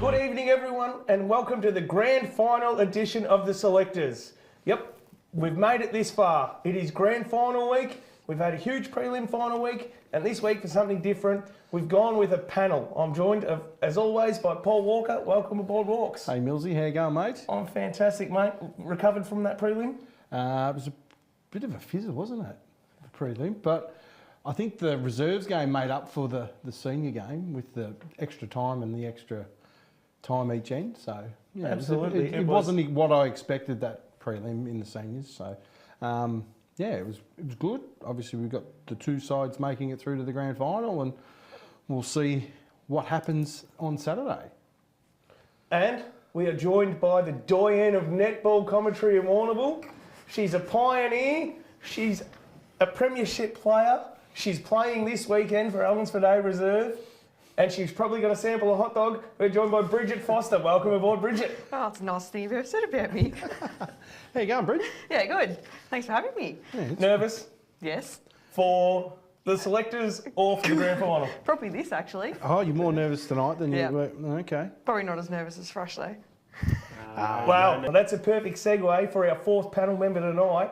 Good evening, everyone, and welcome to the grand final edition of the Selectors. Yep, we've made it this far. It is grand final week. We've had a huge prelim final week, and this week, for something different, we've gone with a panel. I'm joined, as always, by Paul Walker. Welcome aboard, Walks. Hey, Millsy, how you going, mate? I'm fantastic, mate. Recovered from that prelim? It was a bit of a fizzle, wasn't it, the prelim? But I think the reserves game made up for the senior game with the extra time and the extra time each end. So, yeah, absolutely. It wasn't what I expected, that prelim in the seniors. So, yeah, it was good. Obviously, we've got the two sides making it through to the grand final, and we'll see what happens on Saturday. And we are joined by the doyen of netball commentary in Warrnambool. She's a pioneer. She's a premiership player. She's playing this weekend for Allansford A Reserve. And she's probably got a sample of hot dog. We're joined by Bridget Foster. Welcome aboard, Bridget. Oh, it's a nice thing you've ever said about me. How you going, Bridget? Yeah, good. Thanks for having me. Yeah, Nervous Yes. for the Selectors or for the grand final? Probably this, actually. Oh, you're more nervous tonight than Yeah. you were? Okay. Probably not as nervous as Frusher, though. Well, that's a perfect segue for our fourth panel member tonight.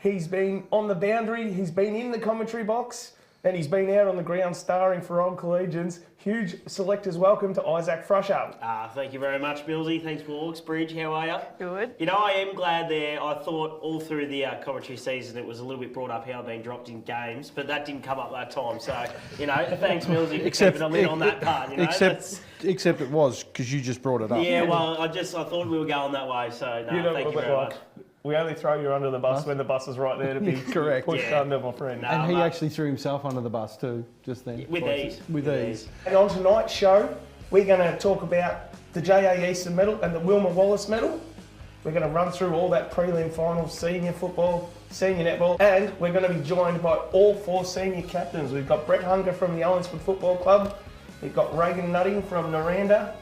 He's been on the boundary, he's been in the commentary box, and he's been out on the ground starring for old collegians. Huge Selectors welcome to Isaac Frusher. Thank you very much, Millsy. Thanks, Walks. Bridge, how are you? Good. You know, I am glad there. I thought all through the commentary season it was a little bit brought up how I've been dropped in games, but that didn't come up that time. So, you know, thanks, Millsy, for keeping a lid on that part. You know, Except it was, because you just brought it up. yeah, well, I thought we were going that way, so no, You know thank what you we're very like. much. We only throw you under the bus when the bus is right there to be Correct. pushed Yeah. under, my friend. No. And he mate. actually threw himself under the bus too, just then. With ease. With ease. And on tonight's show, we're going to talk about the J.A. Easton medal and the Wilma Wallace medal. We're going to run through all that prelim final, senior football, senior netball, and we're going to be joined by all four senior captains. We've got Brett Hunger from the Allansford Football Club. We've got Reagan Nutting from Nirranda,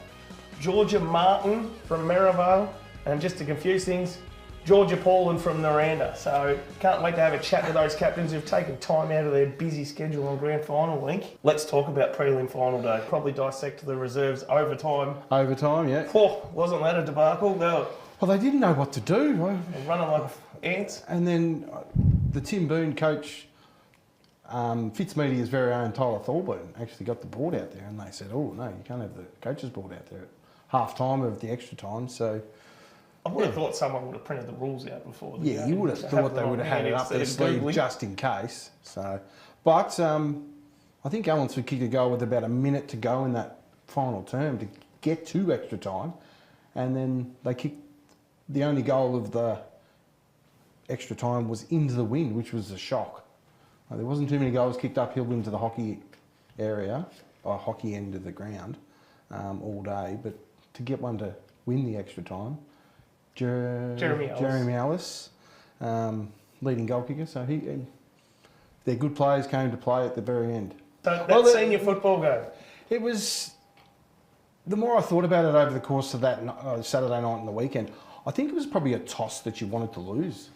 Georgia Martin from Merrivale, and just to confuse things, Georgia Paulin from Nirranda. So can't wait to have a chat with those captains who've taken time out of their busy schedule on grand final week. Let's talk about prelim final day. Probably dissect the reserves overtime. Overtime, yeah. Oh, wasn't that a debacle? They were Well, they didn't know what to do. running like ants. And then the Tim Boone coach, Fitzmedia's very own Tyler Thorburn, actually got the board out there, and they said, oh, no, you can't have the coach's board out there at half time of the extra time. So I would have thought someone would have printed the rules out before. The yeah, game, you would have to thought they them would have on had it hand up their instead of sleeve Googling. just in case. So, but I think Allansford kicked a goal with about a minute to go in that final term to get to extra time, and then they kicked. The only goal of the extra time was into the wind, which was a shock. There wasn't too many goals kicked uphill into the hockey area, or hockey end of the ground, all day. But to get one to win the extra time, Jeremy Ellis, leading goal kicker. So their good players came to play at the very end. So that senior football game. It was. The more I thought about it over the course of that Saturday night and the weekend, I think it was probably a toss that you wanted to lose.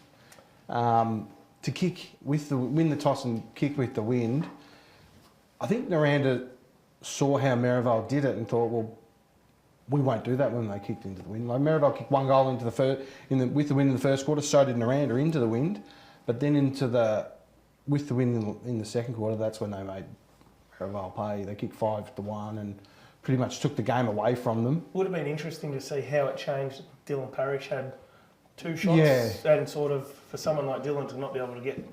To kick with win the toss and kick with the wind. I think Nirranda saw how Merrivale did it and thought, well, we won't do that when they kicked into the wind. Like Merrivale kicked one goal into with the wind in the first quarter, so did Nirranda into the wind, but then with the wind in the second quarter, that's when they made Merrivale pay. They kicked 5-1 and pretty much took the game away from them. Would have been interesting to see how it changed. Dylan Parrish had 2 shots, Yeah. and sort of for someone like Dylan to not be able to get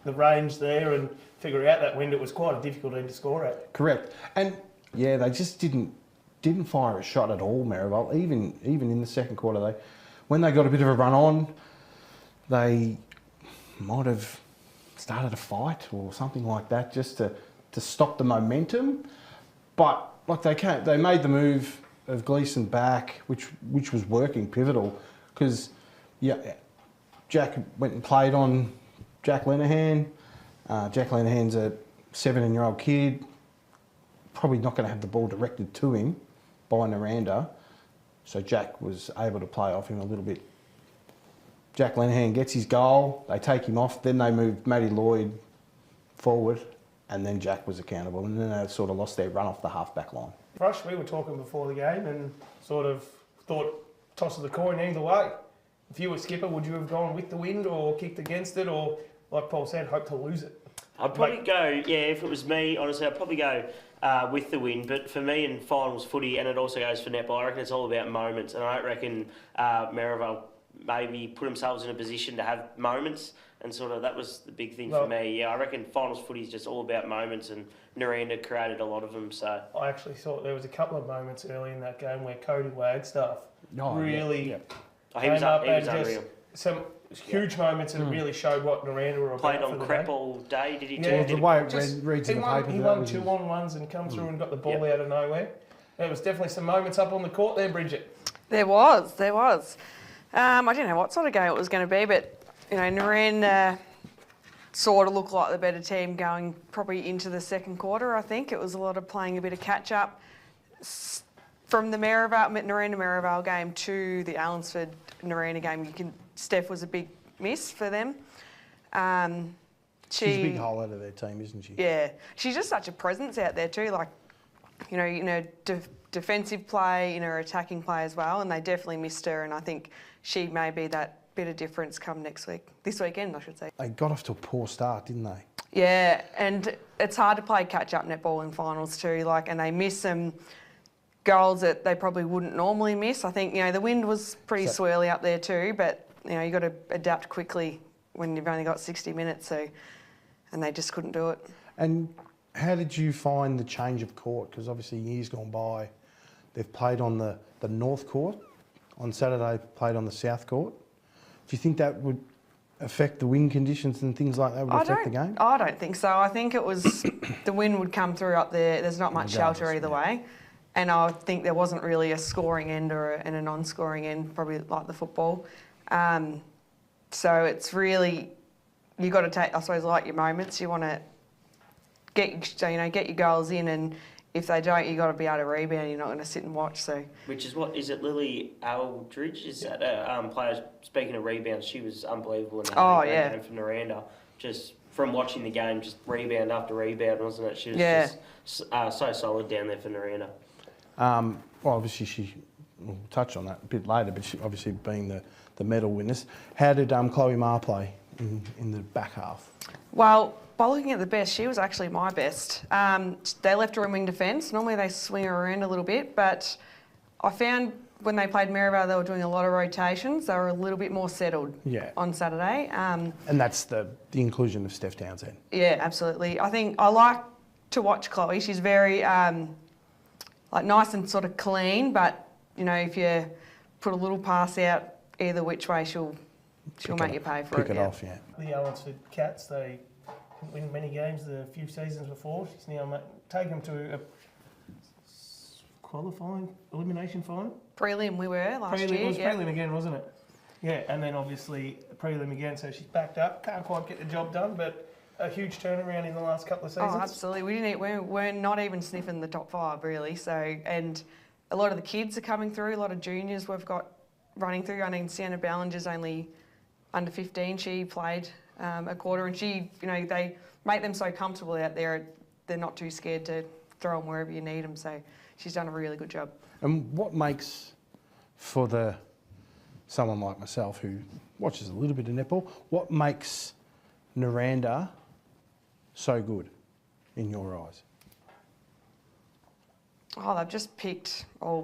the range there and figure out that wind, it was quite a difficult end to score at. Correct. And yeah, they just didn't fire a shot at all, Merrivale. Even in the second quarter, when they got a bit of a run on, they might have started a fight or something like that just to stop the momentum. But like they made the move of Gleeson back, which was working pivotal, because Jack went and played on Jack Lenahan. Jack Lenahan's a 17-year-old kid, probably not going to have the ball directed to him by Nirranda, so Jack was able to play off him a little bit. Jack Lenahan gets his goal, they take him off, then they moved Matty Lloyd forward, and then Jack was accountable, and then they sort of lost their run off the half-back line. Frush, we were talking before the game and sort of thought toss of the coin either way. If you were skipper, would you have gone with the wind or kicked against it, or, like Paul said, hope to lose it? I'd probably go, if it was me, honestly, I'd probably go with the win. But for me in finals footy, and it also goes for netball, I reckon it's all about moments. And I don't reckon Merrivale maybe put themselves in a position to have moments. And sort of that was the big thing for me. Yeah, I reckon finals footy is just all about moments, and Nirranda created a lot of them. So I actually thought there was a couple of moments early in that game where Cody Wagstaff really he was unreal. just some huge moments, and it really showed what Nirranda were about. Played on for the crep game. all day, did he? Yeah, the way it reads in the paper. He won 2-on-1s and come through and got the ball out of nowhere. There was definitely some moments up on the court there, Bridget. There was. I didn't know what sort of game it was going to be, but Nirranda sort of looked like the better team going probably into the second quarter. I think it was a lot of playing a bit of catch up from the Nirranda-Merrivale game to the Allansford-Nirranda game. Steph was a big miss for them. She's a big hole out of their team, isn't she? Yeah, she's just such a presence out there too. Like, defensive play, attacking play as well, and they definitely missed her. And I think she may be that bit of difference come this weekend, I should say. They got off to a poor start, didn't they? Yeah, and it's hard to play catch-up netball in finals too. And they miss some goals that they probably wouldn't normally miss. I think the wind was pretty swirly up there too, but you got to adapt quickly when you've only got 60 minutes. And they just couldn't do it. And how did you find the change of court? Because obviously years gone by, they've played on the north court. On Saturday, played on the south court. Do you think that would affect the wind conditions and things like that would affect the game? I don't think so. I think it was the wind would come through up there. There's not much shelter either way. And I think there wasn't really a scoring end and a non-scoring end, probably like the football. So it's really, you got to take, I suppose, like your moments. You want to get your goals in, and if they don't, you got to be able to rebound. You're not going to sit and watch. So, which is what is it? Lily Aldridge is that player? Speaking of rebounds, she was unbelievable in that game from Nirranda. Just from watching the game, just rebound after rebound, wasn't it? She was just so solid down there for Nirranda. Well, obviously we'll touch on that a bit later, but she obviously being the medal winners. How did Chloe Marr play in the back half? Well, by looking at the best, she was actually my best. They left her in wing defence. Normally they swing her around a little bit, but I found when they played Merrivale, they were doing a lot of rotations. They were a little bit more settled on Saturday. And that's the inclusion of Steph Townsend. Yeah, absolutely. I think I like to watch Chloe. She's very nice and sort of clean, but if you put a little pass out either which way, she'll make you pay for it. Pick it off, yeah. The Allansford Cats, they didn't win many games the few seasons before. She's now taken them to a qualifying elimination final. Prelim we were last year. It was prelim again, wasn't it? Yeah, and then obviously prelim again, so she's backed up. Can't quite get the job done, but a huge turnaround in the last couple of seasons. Oh, absolutely. We're not even sniffing the top 5 really. So, and a lot of the kids are coming through. A lot of juniors we've got running through. I mean, Sienna Ballinger's only under 15. She played a quarter, and they make them so comfortable out there. They're not too scared to throw them wherever you need them. So she's done a really good job. And what makes for someone like myself who watches a little bit of netball, what makes Nirranda so good in your eyes? Oh, they've just picked, I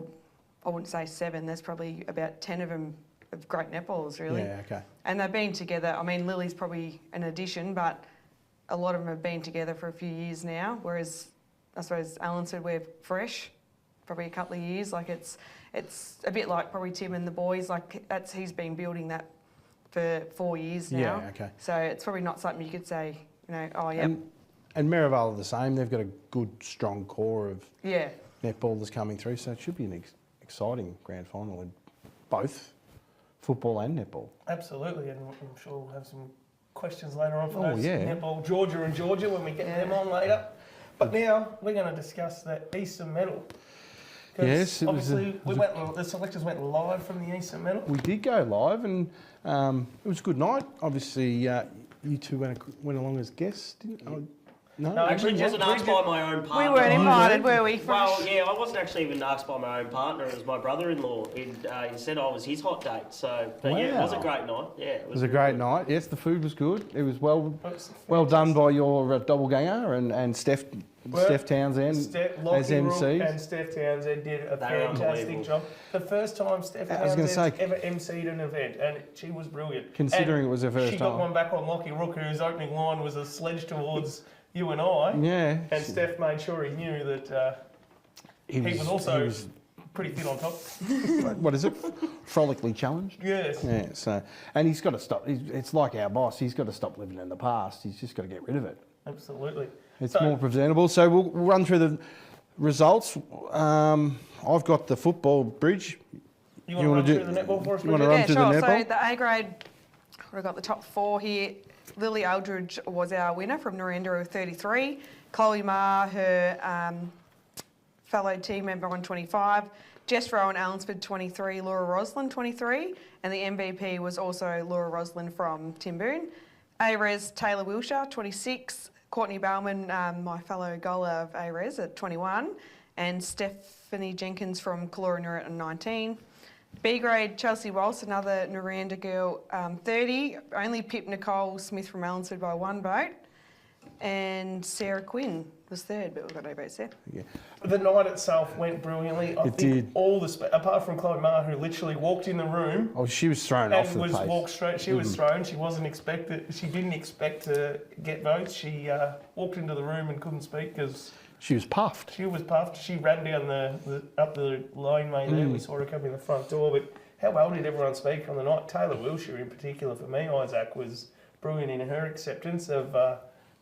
wouldn't say 7, there's probably about 10 of them of great netballers, really. Yeah, okay. And they've been together, I mean, Lily's probably an addition, but a lot of them have been together for a few years now, whereas I suppose Allansford, we're fresh, probably a couple of years. Like it's a bit like probably Tim and the boys, like he's been building that for 4 years now. Yeah, okay. So it's probably not something you could say, oh yeah. And Merrivale are the same. They've got a good, strong core of netballers coming through, so it should be an exciting grand final in both football and netball. Absolutely, and I'm sure we'll have some questions later on for those netball Georgia when we get them on later. But now we're going to discuss that Eastern medal. Yes, obviously the selectors went live from the Eastern medal. We did go live, and it was a good night. Obviously, you two went along as guests, didn't you? No, Actually, wasn't asked by my own partner. We weren't invited, were we? Well, yeah, I wasn't actually even asked by my own partner. It was my brother-in-law. Instead, I was his hot date. So, but yeah, it was a great night. Yeah, it was a great good. night. Yes, the food was good. It was well done by your doppelganger and Steph Townsend as MC. And Steph Townsend did a fantastic job. The first time Steph Townsend ever MC'd an event, and she was brilliant. Considering it was her first time. She got one back on Lockie Rook, whose opening line was a sledge towards you and I. Yeah. And Steph made sure he knew that he was also pretty thin on top. What is it? Frolically challenged? Yes. Yeah, so, and he's got to stop. It's like our boss. He's got to stop living in the past. He's just got to get rid of it. Absolutely. It's more presentable. So we'll run through the results. I've got the football bridge. You want to run through the netball for us? You want to run through the netball? So the A grade, we've got the top 4 here. Lily Aldridge was our winner from Nirranda with 33. Chloe Marr, her fellow team member, on 25. Jess Rowan Allansford, 23. Laura Roslin, 23. And the MVP was also Laura Roslin from Timboon. A-Res Taylor Wilshire, 26. Courtney Bowman, my fellow goaler of A-Res, at 21. And Stephanie Jenkins from Caloranura at 19. B grade, Chelsea Walsh, another Nirranda girl, 30. Only pipped Nicole Smith from Allansford by 1 vote. And Sarah Quinn was 3rd, but we've got no votes there. Yeah. The night itself went brilliantly. I think did. All apart from Chloe Marr, who literally walked in the room. Oh, she was thrown off the pace. Walked straight. She was thrown. She wasn't expected. She didn't expect to get votes. She walked into the room and couldn't speak because she was puffed. She was puffed. She ran down up the laneway there. We saw her come in the front door. But how well did everyone speak on the night? Taylor Wilshire, in particular, for me, Isaac, was brilliant in her acceptance of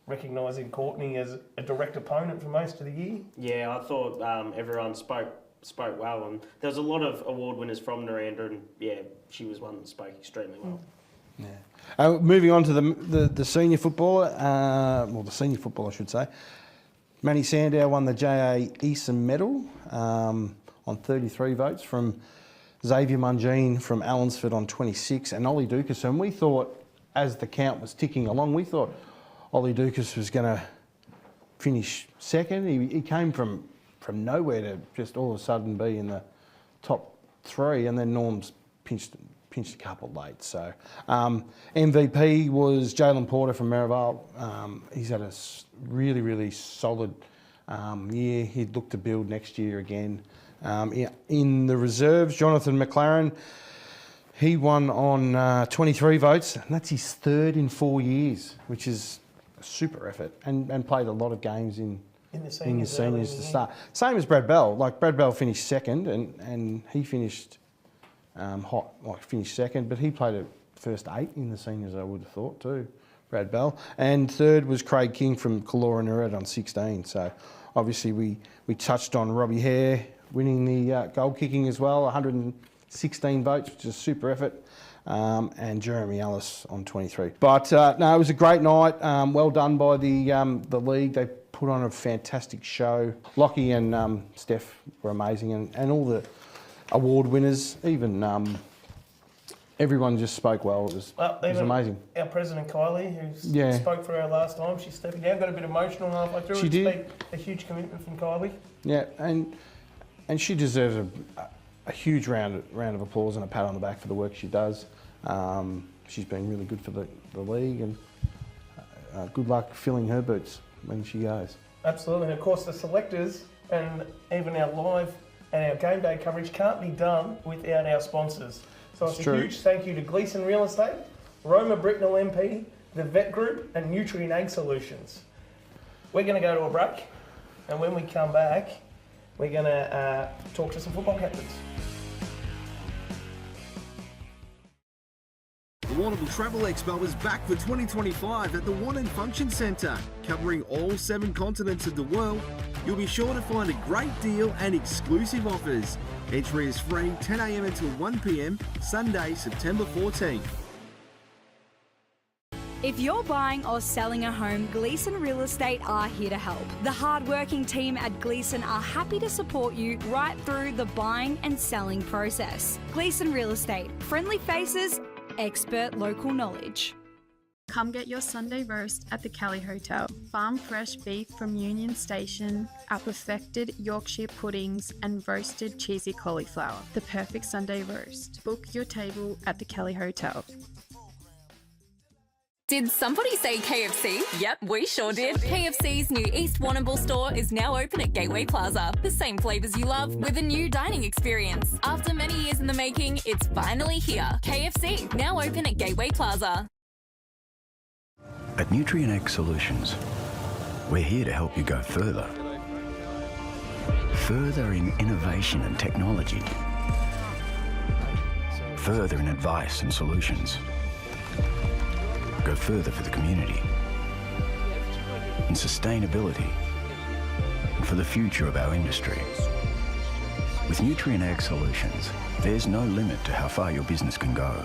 recognising Courtney as a direct opponent for most of the year. Yeah, I thought everyone spoke well, and there was a lot of award winners from Nirranda, and yeah, she was one that spoke extremely well. Yeah. Moving on to the senior footballer, the senior football, I should say. Manny Sandow won the JA Eason medal on 33 votes from Xavier Mungine from Allansford on 26, and Ollie Dukas. And we thought, as the count was ticking along, we thought Ollie Dukas was going to finish 2nd. He came from nowhere to just all of a sudden be in the top 3, and then Norm's pinched a couple late. So MVP was Jalen Porter from Merrivale. He's had a really, really solid year. He'd look to build next year again. In the reserves, Jonathan McLaren, he won on 23 votes, and that's his 3rd in 4 years, which is a super effort, and played a lot of games in the seniors to start. Same as Brad Bell. Like, Brad Bell finished 2nd, and he finished finished 2nd, but he played the first 8 in the seniors, I would have thought too, Brad Bell. And 3rd was Craig King from Caloranura on 16. So obviously we touched on Robbie Hare winning the goal kicking as well, 116 votes, which is a super effort. And Jeremy Ellis on 23. But no, it was a great night. Well done by the league. They put on a fantastic show. Lockie and Steph were amazing, and all the award winners, even everyone just spoke well. It was amazing. Our president Kylie, who spoke for our last time, she's stepping down, got a bit emotional halfway through. She did. It's been a huge commitment from Kylie. Yeah, and she deserves a huge round of applause and a pat on the back for the work she does. She's been really good for the league, and good luck filling her boots when she goes. Absolutely, and of course the selectors and even our live and our game day coverage can't be done without our sponsors. So it's a huge thank you to Gleeson Real Estate, Roma Britnell MP, the Vet Group, and Nutrien Ag Solutions. We're going to go to a break, and when we come back, we're going to talk to some football captains. The Warrnambool Travel Expo is back for 2025 at the Warrnambool Function Centre. Covering all 7 continents of the world, you'll be sure to find a great deal and exclusive offers. Entry is free 10 a.m. until 1 p.m, Sunday, September 14th. If you're buying or selling a home, Gleeson Real Estate are here to help. The hard-working team at Gleeson are happy to support you right through the buying and selling process. Gleeson Real Estate, friendly faces, expert local knowledge. Come get your Sunday roast at the Kelly Hotel. Farm fresh beef from Union Station, our perfected Yorkshire puddings and roasted cheesy cauliflower. The perfect Sunday roast. Book your table at the Kelly Hotel. Did somebody say KFC? Yep, we sure did. KFC's new East Warrnambool store is now open at Gateway Plaza. The same flavours you love with a new dining experience. After many years in the making, it's finally here. KFC, now open at Gateway Plaza. At Nutrien Solutions, we're here to help you go further. Further in innovation and technology. Further in advice and solutions. Go further for the community. In sustainability. And for the future of our industry. With Nutrien Ag Solutions, there's no limit to how far your business can go.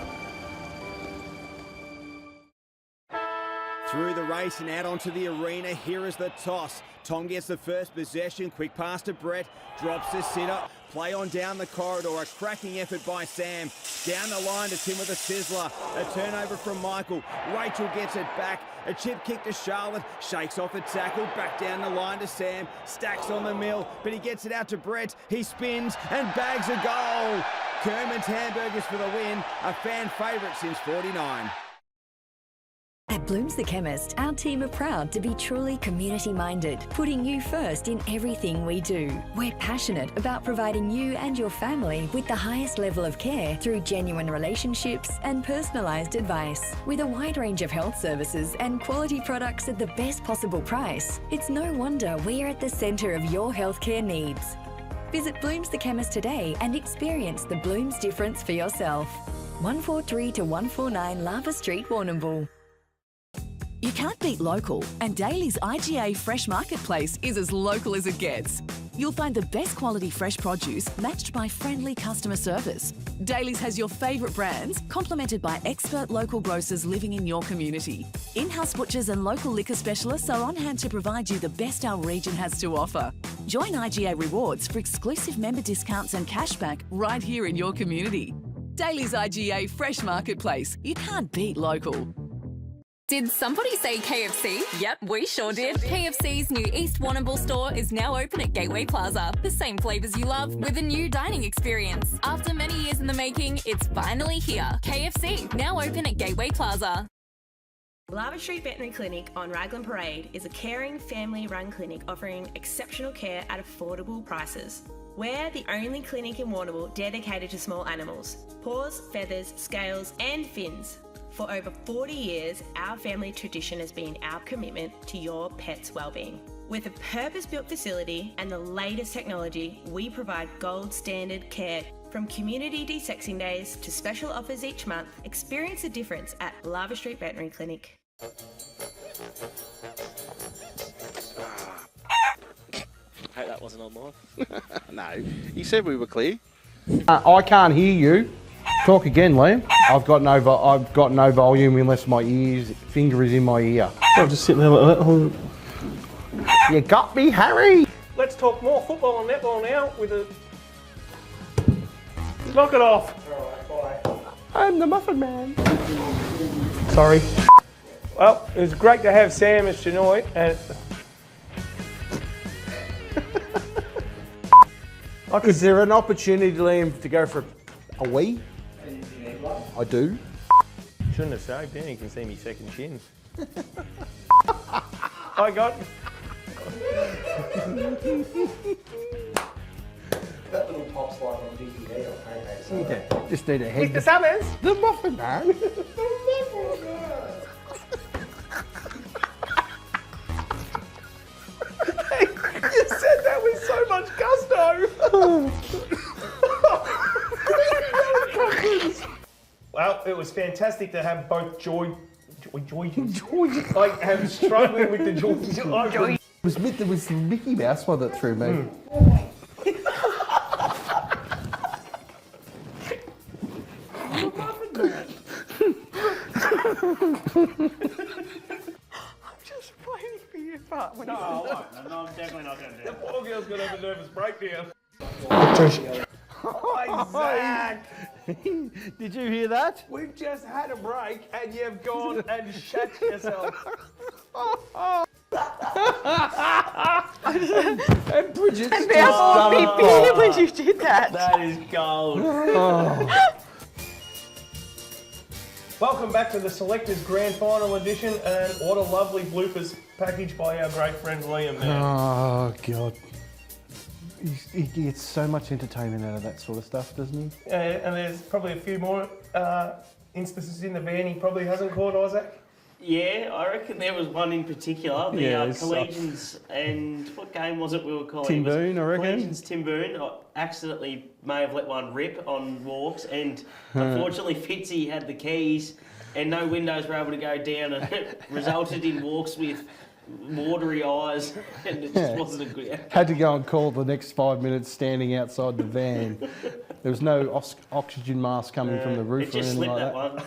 Through the race and out onto the arena, here is the toss. Tom gets the first possession, quick pass to Brett, drops the sitter, play on down the corridor, a cracking effort by Sam. Down the line to Tim with a sizzler, a turnover from Michael. Rachel gets it back, a chip kick to Charlotte, shakes off a tackle, back down the line to Sam, stacks on the mill, but he gets it out to Brett, he spins and bags a goal. Kerman's Hamburgers for the win, a fan favourite since 49. At Blooms the Chemist, our team are proud to be truly community-minded, putting you first in everything we do. We're passionate about providing you and your family with the highest level of care through genuine relationships and personalised advice. With a wide range of health services and quality products at the best possible price, it's no wonder we're at the centre of your healthcare needs. Visit Blooms the Chemist today and experience the Blooms difference for yourself. 143 to 149 Lava Street, Warrnambool. You can't beat local, and Daly's IGA Fresh Marketplace is as local as it gets. You'll find the best quality fresh produce matched by friendly customer service. Daly's has your favourite brands, complemented by expert local grocers living in your community. In-house butchers and local liquor specialists are on hand to provide you the best our region has to offer. Join IGA Rewards for exclusive member discounts and cashback right here in your community. Daly's IGA Fresh Marketplace. You can't beat local. Did somebody say KFC? Yep, we sure did. KFC's new East Warrnambool store is now open at Gateway Plaza. The same flavours you love with a new dining experience. After many years in the making, it's finally here. KFC, now open at Gateway Plaza. Lava Street Veterinary Clinic on Raglan Parade is a caring, family-run clinic offering exceptional care at affordable prices. We're the only clinic in Warrnambool dedicated to small animals. Paws, feathers, scales and fins. For over 40 years, our family tradition has been our commitment to your pet's well-being. With a purpose-built facility and the latest technology, we provide gold standard care. From community de-sexing days to special offers each month, experience the difference at Lava Street Veterinary Clinic. Hope that wasn't on mine. No, he said we were clear. I can't hear you. Talk again, Liam. I've got no volume unless my finger is in my ear. I'm just sitting there like that. You got me, Harry. Let's talk more football and netball now with a... Knock it off. Alright, bye. I'm the Muffin Man. Sorry. Well, it was great to have Sam as tonight. And is there an opportunity, Liam, to go for a wee? I do. Shouldn't have saved it. You can see me second chin. I got... That little pop slide on DVD on Payday. Yeah, just need a head. Click the summons. The Muffin Man. The Muffin Man. You said that with so much gusto. Well, it was fantastic to have both George. I am struggling with the George. There was the Mickey Mouse one that threw me. I'm just waiting for you, but when No, I won't. No, I'm definitely not going to do The it. poor girl's going to have a nervous breakdown. Trish. Hi, Zach. Did you hear that? We've just had a break and you've gone and shat yourself. And Bridget's And just now done beep it. when you did that. That is gold. Welcome back to the Selectors Grand Final edition, and what a lovely bloopers package by our great friend Liam there. Oh, God. He gets so much entertainment out of that sort of stuff, doesn't he? And there's probably a few more instances in the van he probably hasn't caught, Isaac. Yeah, I reckon there was one in particular, the Yeah, Collegians, and what game was it we were calling? Tim Boone, I reckon. Collegians Tim Boone. I accidentally may have let one rip on Walks, and unfortunately Fitzy had the keys and no windows were able to go down, and it resulted in Walks with watery eyes, and it just wasn't a good outcome. Had to go and call the next 5 minutes standing outside the van. There was no oxygen mask coming from the roof It or just anything slipped like that that. one.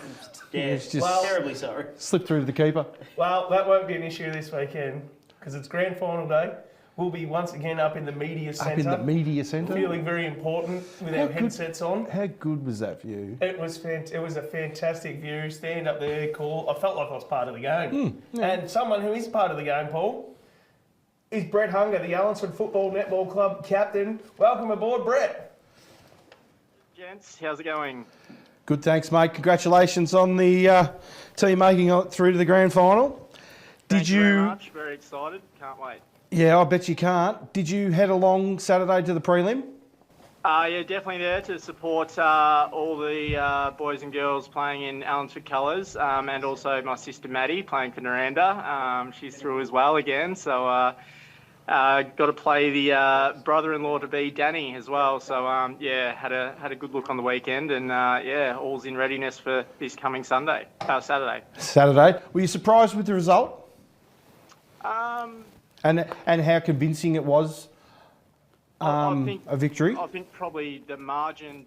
Yeah, It's just terribly sorry. Slipped through to the keeper. Well, that won't be an issue this weekend because it's Grand Final day. We'll be once again up in the media centre. Up in the media centre. Feeling very important with our headsets on. How good was that view? It was a fantastic view. Stand up there, cool. I felt like I was part of the game. And someone who is part of the game, Paul, is Brett Hunger, the Allansford Football Netball Club captain. Welcome aboard, Brett. Gents, how's it going? Good, thanks, mate. Congratulations on the team making it through to the grand final. Thank you very much. Very excited. Can't wait. Yeah, I bet you can't. Did you head along Saturday to the prelim? Yeah, definitely there to support all the boys and girls playing in Allansford colours, and also my sister Maddie playing for Nirranda. She's through as well again, so got to play the brother-in-law to be Danny as well. So yeah, had a good look on the weekend, and yeah, all's in readiness for this coming Saturday. Saturday. Were you surprised with the result? And how convincing it was? I think, a victory? I think probably the margin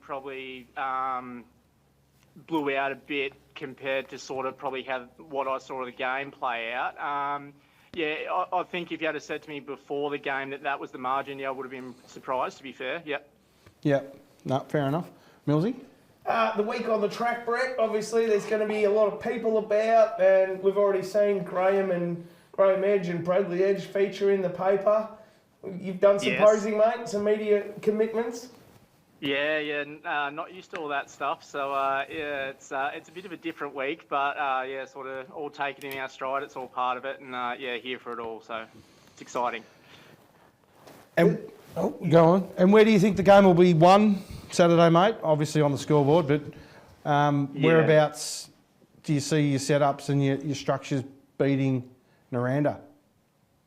blew out a bit compared to sort of probably what I saw of the game play out. Yeah, I think if you had said to me before the game that was the margin, yeah, I would have been surprised, to be fair. Yep. Yep. No, fair enough. Millsy? The week on the track, Brett, obviously there's going to be a lot of people about, and we've already seen Graham Edge and Bradley Edge feature in the paper. You've done some posing, mate, some media commitments. Yeah, not used to all that stuff. So yeah, it's a bit of a different week, but yeah, sort of all taken in our stride. It's all part of it, and yeah, here for it all. So it's exciting. And go on. And where do you think the game will be won Saturday, mate? Obviously on the scoreboard, but whereabouts do you see your setups and your structures beating Nirranda?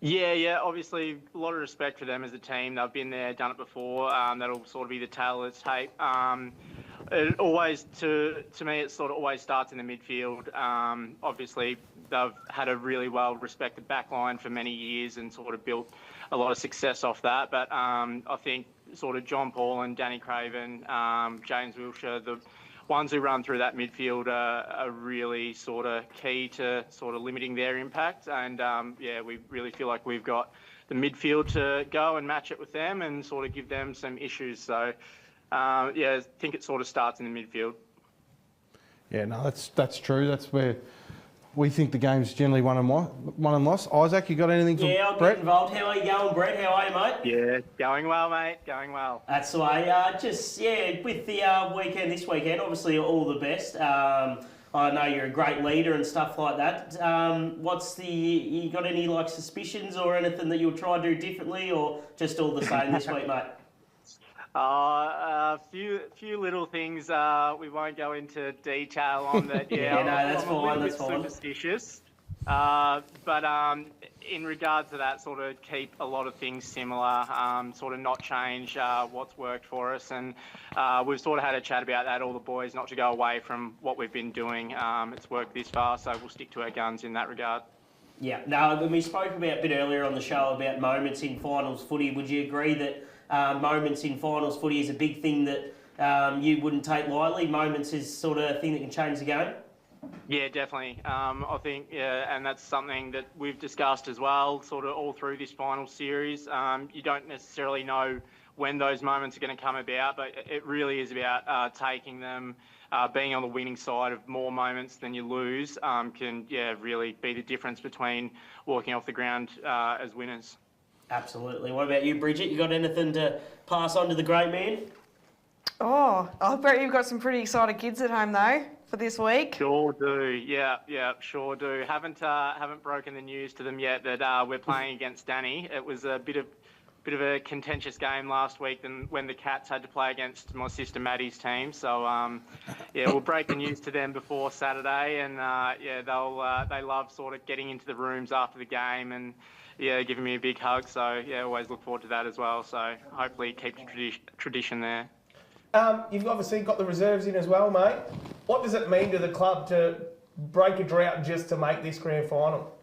Yeah. Obviously, a lot of respect for them as a team. They've been there, done it before. That'll sort of be the tail of the tape. It always, to me, it sort of always starts in the midfield. Obviously, they've had a really well-respected back line for many years and sort of built a lot of success off that. But I think sort of John Paul and Danny Craven, James Wilshire, the ones who run through that midfield are really sort of key to sort of limiting their impact. And yeah, we really feel like we've got the midfield to go and match it with them and sort of give them some issues. So yeah, I think it sort of starts in the midfield. Yeah, no, that's true. That's where we think the game's generally won and lost. Isaac, you got anything for I'll Brett? get involved. How are you going, Brett? How are you, mate? Yeah, going well, mate. Going well. That's the way. With the weekend this weekend, obviously all the best. I know you're a great leader and stuff like that. You got any suspicions or anything that you'll try to do differently, or just all the same this week, mate? A few little things we won't go into detail on that. Yeah, that's I'm fine. a little That's bit fine. superstitious. But in regards to that, sort of keep a lot of things similar, sort of not change what's worked for us. And we've sort of had a chat about that, all the boys, not to go away from what we've been doing. It's worked this far, so we'll stick to our guns in that regard. Yeah. No, we spoke about a bit earlier on the show about moments in finals footy. Would you agree that moments in finals footy is a big thing that you wouldn't take lightly? Moments is sort of a thing that can change the game? Yeah, definitely. I think, and that's something that we've discussed as well, sort of all through this final series. You don't necessarily know when those moments are going to come about, but it really is about taking them, being on the winning side of more moments than you lose can really be the difference between walking off the ground as winners. Absolutely. What about you, Bridget? You got anything to pass on to the great man? Oh, I bet you've got some pretty excited kids at home though for this week. Sure do. Yeah, sure do. Haven't broken the news to them yet that we're playing against Danny. It was a bit of a contentious game last week when the Cats had to play against my sister Maddie's team. So we'll break the news to them before Saturday, and they love sort of getting into the rooms after the game and giving me a big hug. So always look forward to that as well. So hopefully keep the tradition there. You've obviously got the reserves in as well, mate. What does it mean to the club to break a drought just to make this grand final?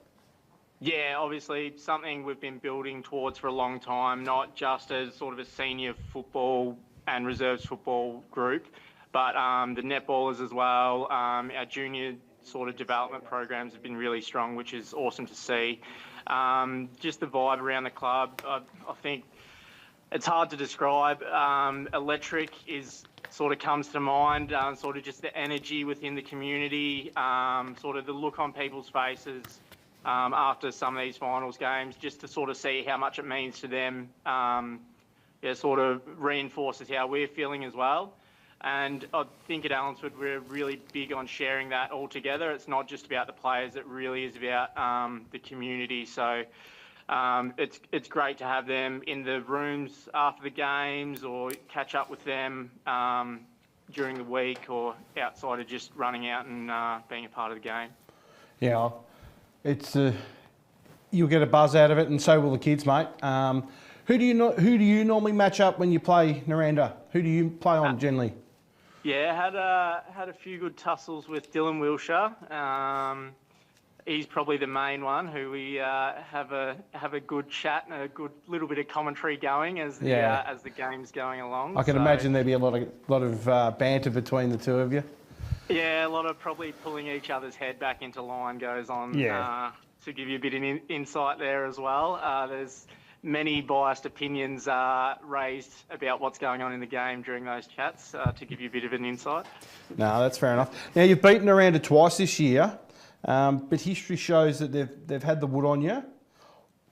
Yeah, obviously something we've been building towards for a long time, not just as sort of a senior football and reserves football group, but the netballers as well. Our junior sort of development programs have been really strong, which is awesome to see. Just the vibe around the club, I think it's hard to describe. Electric sort of comes to mind, sort of just the energy within the community, sort of the look on people's faces after some of these finals games, just to sort of see how much it means to them. Sort of reinforces how we're feeling as well. And I think at Allansford, we're really big on sharing that all together. It's not just about the players, it really is about the community. So it's great to have them in the rooms after the games or catch up with them during the week or outside of just running out and being a part of the game. Yeah, it's you'll get a buzz out of it, and so will the kids, mate. Who do you normally match up when you play Nirranda? Who do you play on generally? Yeah, had a few good tussles with Dylan Wilshire. He's probably the main one who we have a good chat and a good little bit of commentary going as the game's going along. I can imagine there'd be a lot of banter between the two of you. Yeah, a lot of probably pulling each other's head back into line goes on. Yeah. To give you a bit of insight there as well. There's many biased opinions raised about what's going on in the game during those chats to give you a bit of an insight. No, that's fair enough. Now, you've beaten Nirranda twice this year, but history shows that they've had the wood on you.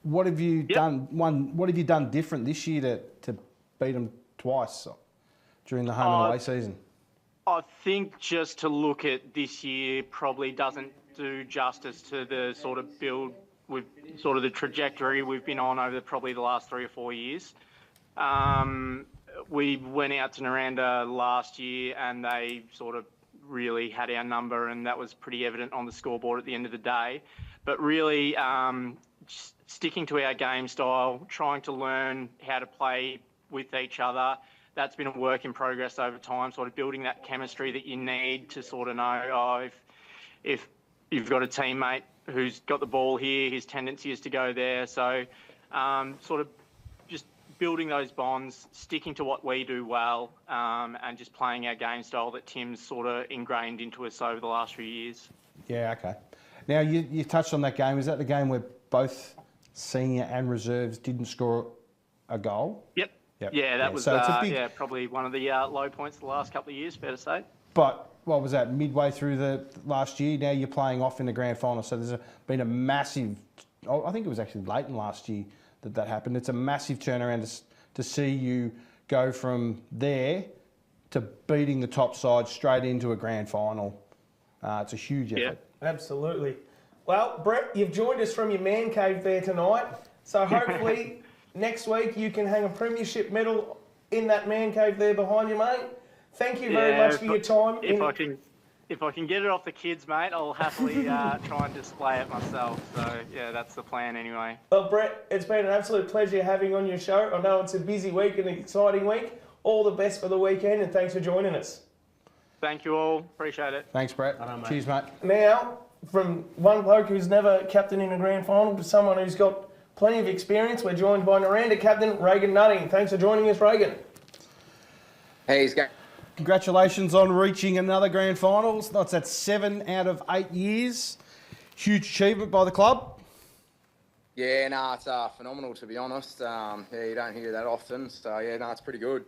What have you done? What have you done different this year to beat them twice during the home and away season? I think just to look at this year probably doesn't do justice to the sort of build with sort of the trajectory we've been on over probably the last 3 or 4 years. We went out to Nirranda last year and they sort of really had our number, and that was pretty evident on the scoreboard at the end of the day. But really sticking to our game style, trying to learn how to play with each other, that's been a work in progress over time, sort of building that chemistry that you need to sort of know, if you've got a teammate who's got the ball here, his tendency is to go there. So sort of just building those bonds, sticking to what we do well, and just playing our game style that Tim's sort of ingrained into us over the last few years. Yeah, okay. Now, you touched on that game. Is that the game where both senior and reserves didn't score a goal? Yep. Yeah, that was probably one of the low points the last couple of years, fair to say. But what was that, midway through the last year? Now you're playing off in the grand final, so there's been a massive, I think it was actually late in last year that happened. It's a massive turnaround to see you go from there to beating the top side straight into a grand final. It's a huge effort. Yeah, absolutely. Well, Brett, you've joined us from your man cave there tonight, so hopefully next week you can hang a premiership medal in that man cave there behind you, mate. Thank you very much for your time. If I can get it off the kids, mate, I'll happily try and display it myself. So, yeah, that's the plan anyway. Well, Brett, it's been an absolute pleasure having you on your show. I know it's a busy week and an exciting week. All the best for the weekend, and thanks for joining us. Thank you all. Appreciate it. Thanks, Brett. Cheers, mate. Now, from one bloke who's never captained in a grand final to someone who's got plenty of experience, we're joined by Nirranda captain Reagan Nutting. Thanks for joining us, Reagan. Hey, he's going. Congratulations on reaching another grand final. That's at 7 out of 8 years. Huge achievement by the club. Yeah, no, it's phenomenal, to be honest. Yeah, you don't hear that often. So, yeah, no, it's pretty good.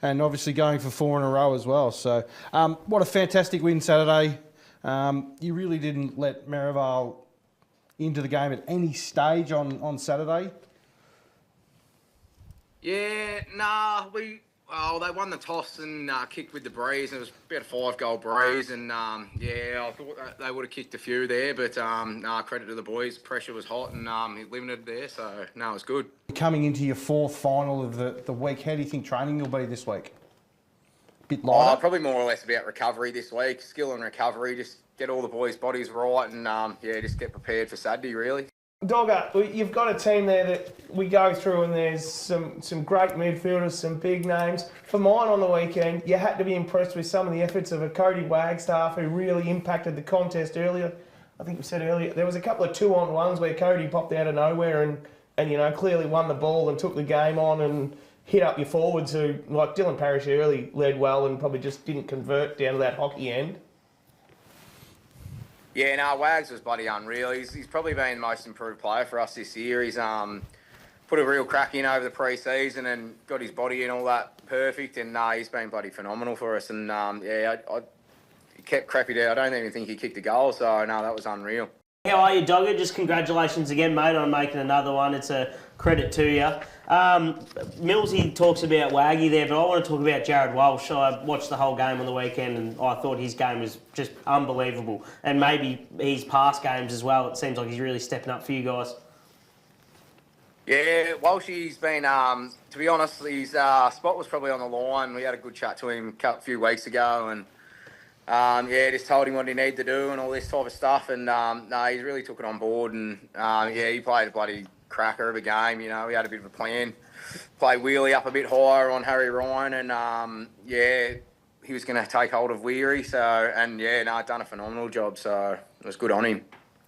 And obviously going for 4 in a row as well. So, what a fantastic win Saturday. You really didn't let Merrivale into the game at any stage on Saturday. Yeah, nah, they won the toss and kicked with the breeze. And it was about a 5-goal breeze, and yeah, I thought they would have kicked a few there, but credit to the boys. Pressure was hot and limited there, so no, it was good. Coming into your 4th final of the week, how do you think training will be this week? Bit lighter? Probably more or less about recovery this week, skill and recovery. Just get all the boys' bodies right, and yeah, just get prepared for Saturday, really. Dogger, you've got a team there that we go through, and there's some great midfielders, some big names. For mine on the weekend, you had to be impressed with some of the efforts of a Cody Wagstaff, who really impacted the contest earlier. I think we said earlier, there was a couple of 2-on-1s where Cody popped out of nowhere and you know, clearly won the ball and took the game on and hit up your forwards who, like Dylan Parrish early, led well and probably just didn't convert down to that hockey end. Yeah, no, Wags was bloody unreal. He's probably been the most improved player for us this year. He's put a real crack in over the pre-season and got his body and all that perfect, and he's been bloody phenomenal for us. And yeah, he kept crappy out. I don't even think he kicked a goal, so no, that was unreal. How are you, Dogger? Just congratulations again, mate, on making another one. It's a credit to you. Millsy talks about Waggy there, but I want to talk about Jared Walsh. I watched the whole game on the weekend and I thought his game was just unbelievable. And maybe his past games as well. It seems like he's really stepping up for you guys. Yeah, Walshy's been, to be honest, his spot was probably on the line. We had a good chat to him a few weeks ago, and yeah, just told him what he needed to do and all this type of stuff, and no, he's really took it on board, and yeah, he played a bloody cracker of a game. You know, we had a bit of a plan, play wheelie up a bit higher on Harry Ryan, and yeah, he was going to take hold of Weary, so, and yeah, no, done a phenomenal job, so it was good on him.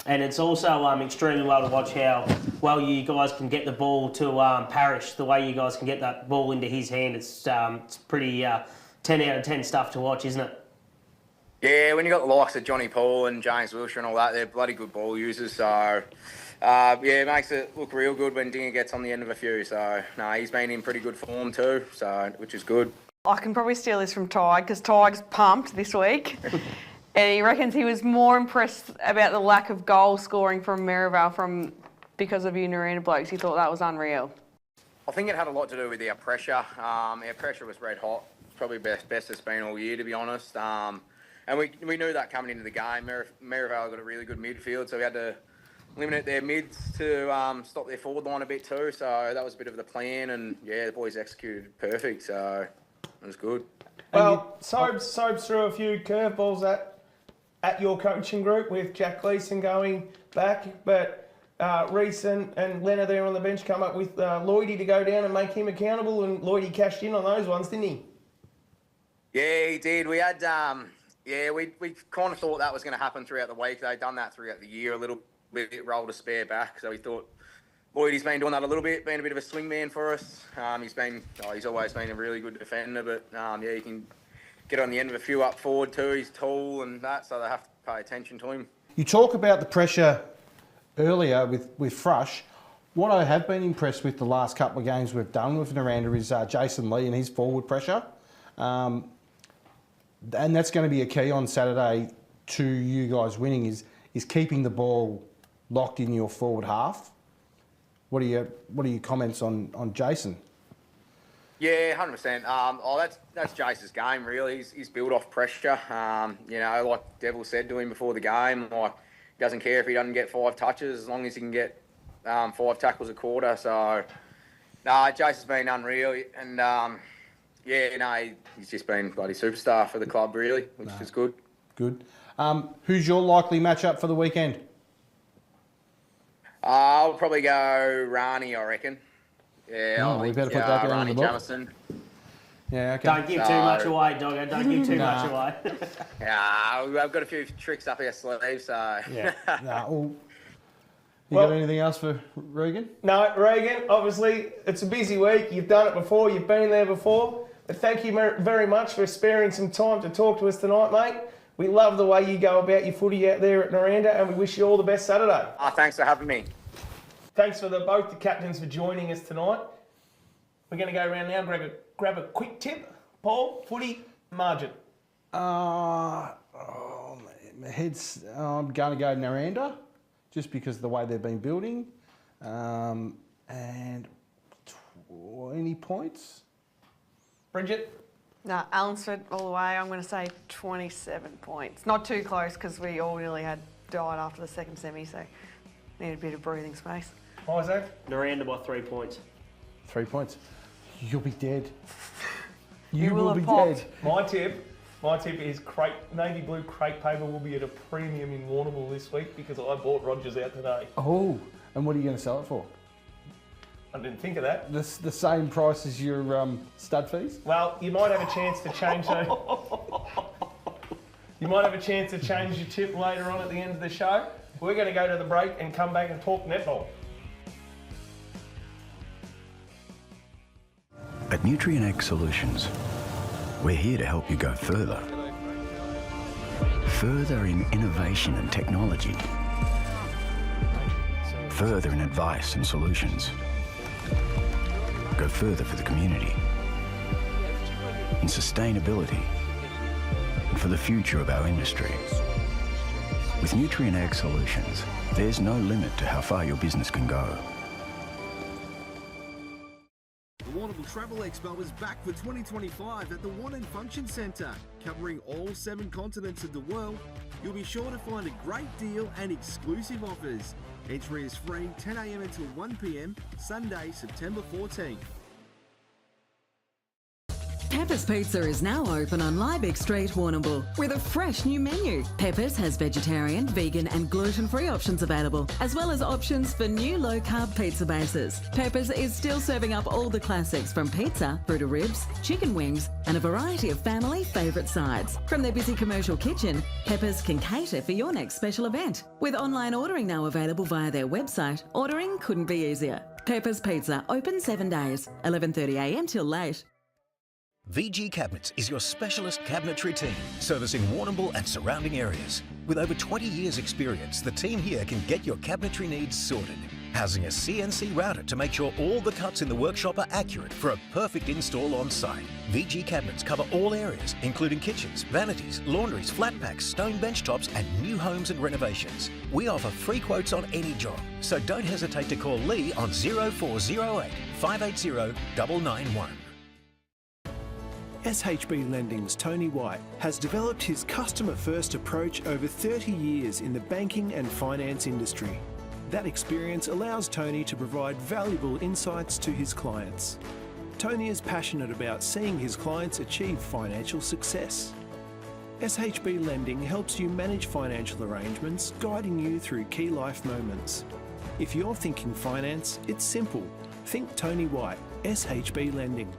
And it's also extremely well to watch how well you guys can get the ball to Parrish, the way you guys can get that ball into his hand. It's pretty 10 out of 10 stuff to watch, isn't it? Yeah, when you got the likes of Johnny Paul and James Wilshire and all that, they're bloody good ball users. So, yeah, it makes it look real good when Dinger gets on the end of a few. So, no, he's been in pretty good form too, so which is good. I can probably steal this from Tig, because Tig's pumped this week. And he reckons he was more impressed about the lack of goal scoring from Merrivale because of you Nirranda blokes. He thought that was unreal. I think it had a lot to do with our pressure. Our pressure was red hot. Probably best it's been all year, to be honest. And we knew that coming into the game. Merrivale got a really good midfield, so we had to limit their mids to stop their forward line a bit too. So that was a bit of the plan, and yeah, the boys executed perfect, so it was good. Well, Sobes threw a few curveballs at your coaching group with Jack Gleeson going back, but Reese and Leonard there on the bench come up with Lloydie to go down and make him accountable, and Lloydie cashed in on those ones, didn't he? Yeah, he did. We had, yeah, we kind of thought that was going to happen throughout the week. They'd done that throughout the year a little bit, rolled a spare back, so we thought Lloydie's been doing that a little bit, been a bit of a swing man for us. He's always been a really good defender, but yeah, he can get on the end of a few up forward too. He's tall and that, so they have to pay attention to him. You talk about the pressure earlier with Frush. What I have been impressed with the last couple of games we've done with Nirranda is Jason Lee and his forward pressure. And that's going to be a key on Saturday to you guys winning is keeping the ball locked in your forward half. What are your comments on Jason? Yeah, 100%. That's Jace's game, really. He's built off pressure. You know, like Devil said to him before the game, like, he doesn't care if he doesn't get 5 touches as long as he can get 5 tackles a quarter. So, Jason's been unreal. And, yeah, he's just been bloody superstar for the club, really, which is good. Good. Who's your likely matchup for the weekend? I'll probably go Rani, I reckon. Yeah, we better put that down on the book. Jamison. Yeah, okay. Don't give too much away, Doggo. Don't give too much away. Yeah, I've got a few tricks up our sleeves, so... Yeah. Got anything else for Regan? No, Regan, obviously, it's a busy week. You've done it before. You've been there before. But thank you very much for sparing some time to talk to us tonight, mate. We love the way you go about your footy out there at Nirranda, and we wish you all the best Saturday. Thanks for having me. Thanks for both the captains for joining us tonight. We're going to go around now, grab a quick tip. Paul, footy, margin. My head's, I'm going to go Nirranda, just because of the way they've been building. And 20 points. Bridget? No, Allansford all the way. I'm going to say 27 points. Not too close because we all nearly had died after the second semi, so need a bit of breathing space. Isaac? Nirranda by 3 points. 3 points. You'll be dead. You will be have popped. dead. My tip is navy blue crepe paper will be at a premium in Warrnambool this week because I bought Rogers out today. Oh, and what are you going to sell it for? I didn't think of that. The same price as your stud fees? Well, you might have a chance to change You might have a chance to change your tip later on at the end of the show. We're going to go to the break and come back and talk netball. At Nutrien Ag Solutions, we're here to help you go further. Further in innovation and technology. Further in advice and solutions. Go further for the community. In sustainability. And for the future of our industry. With Nutrien Ag Solutions, there's no limit to how far your business can go. The Warrnambool Travel Expo is back for 2025 at the One Function Centre. Covering all 7 continents of the world, you'll be sure to find a great deal and exclusive offers. Entry is free 10 a.m. until 1 p.m, Sunday, September 14th. Pepper's Pizza is now open on Liebig Street, Warrnambool, with a fresh new menu. Pepper's has vegetarian, vegan and gluten-free options available, as well as options for new low-carb pizza bases. Pepper's is still serving up all the classics from pizza through to ribs, chicken wings and a variety of family favourite sides. From their busy commercial kitchen, Pepper's can cater for your next special event. With online ordering now available via their website, ordering couldn't be easier. Pepper's Pizza, open 7 days, 11:30 a.m. till late. VG Cabinets is your specialist cabinetry team, servicing Warrnambool and surrounding areas. With over 20 years' experience, the team here can get your cabinetry needs sorted. Housing a CNC router to make sure all the cuts in the workshop are accurate for a perfect install on site. VG Cabinets cover all areas, including kitchens, vanities, laundries, flat packs, stone bench tops and new homes and renovations. We offer free quotes on any job, so don't hesitate to call Lee on 0408 580 991. SHB Lending's Tony White has developed his customer-first approach over 30 years in the banking and finance industry. That experience allows Tony to provide valuable insights to his clients. Tony is passionate about seeing his clients achieve financial success. SHB Lending helps you manage financial arrangements, guiding you through key life moments. If you're thinking finance, it's simple. Think Tony White, SHB Lending.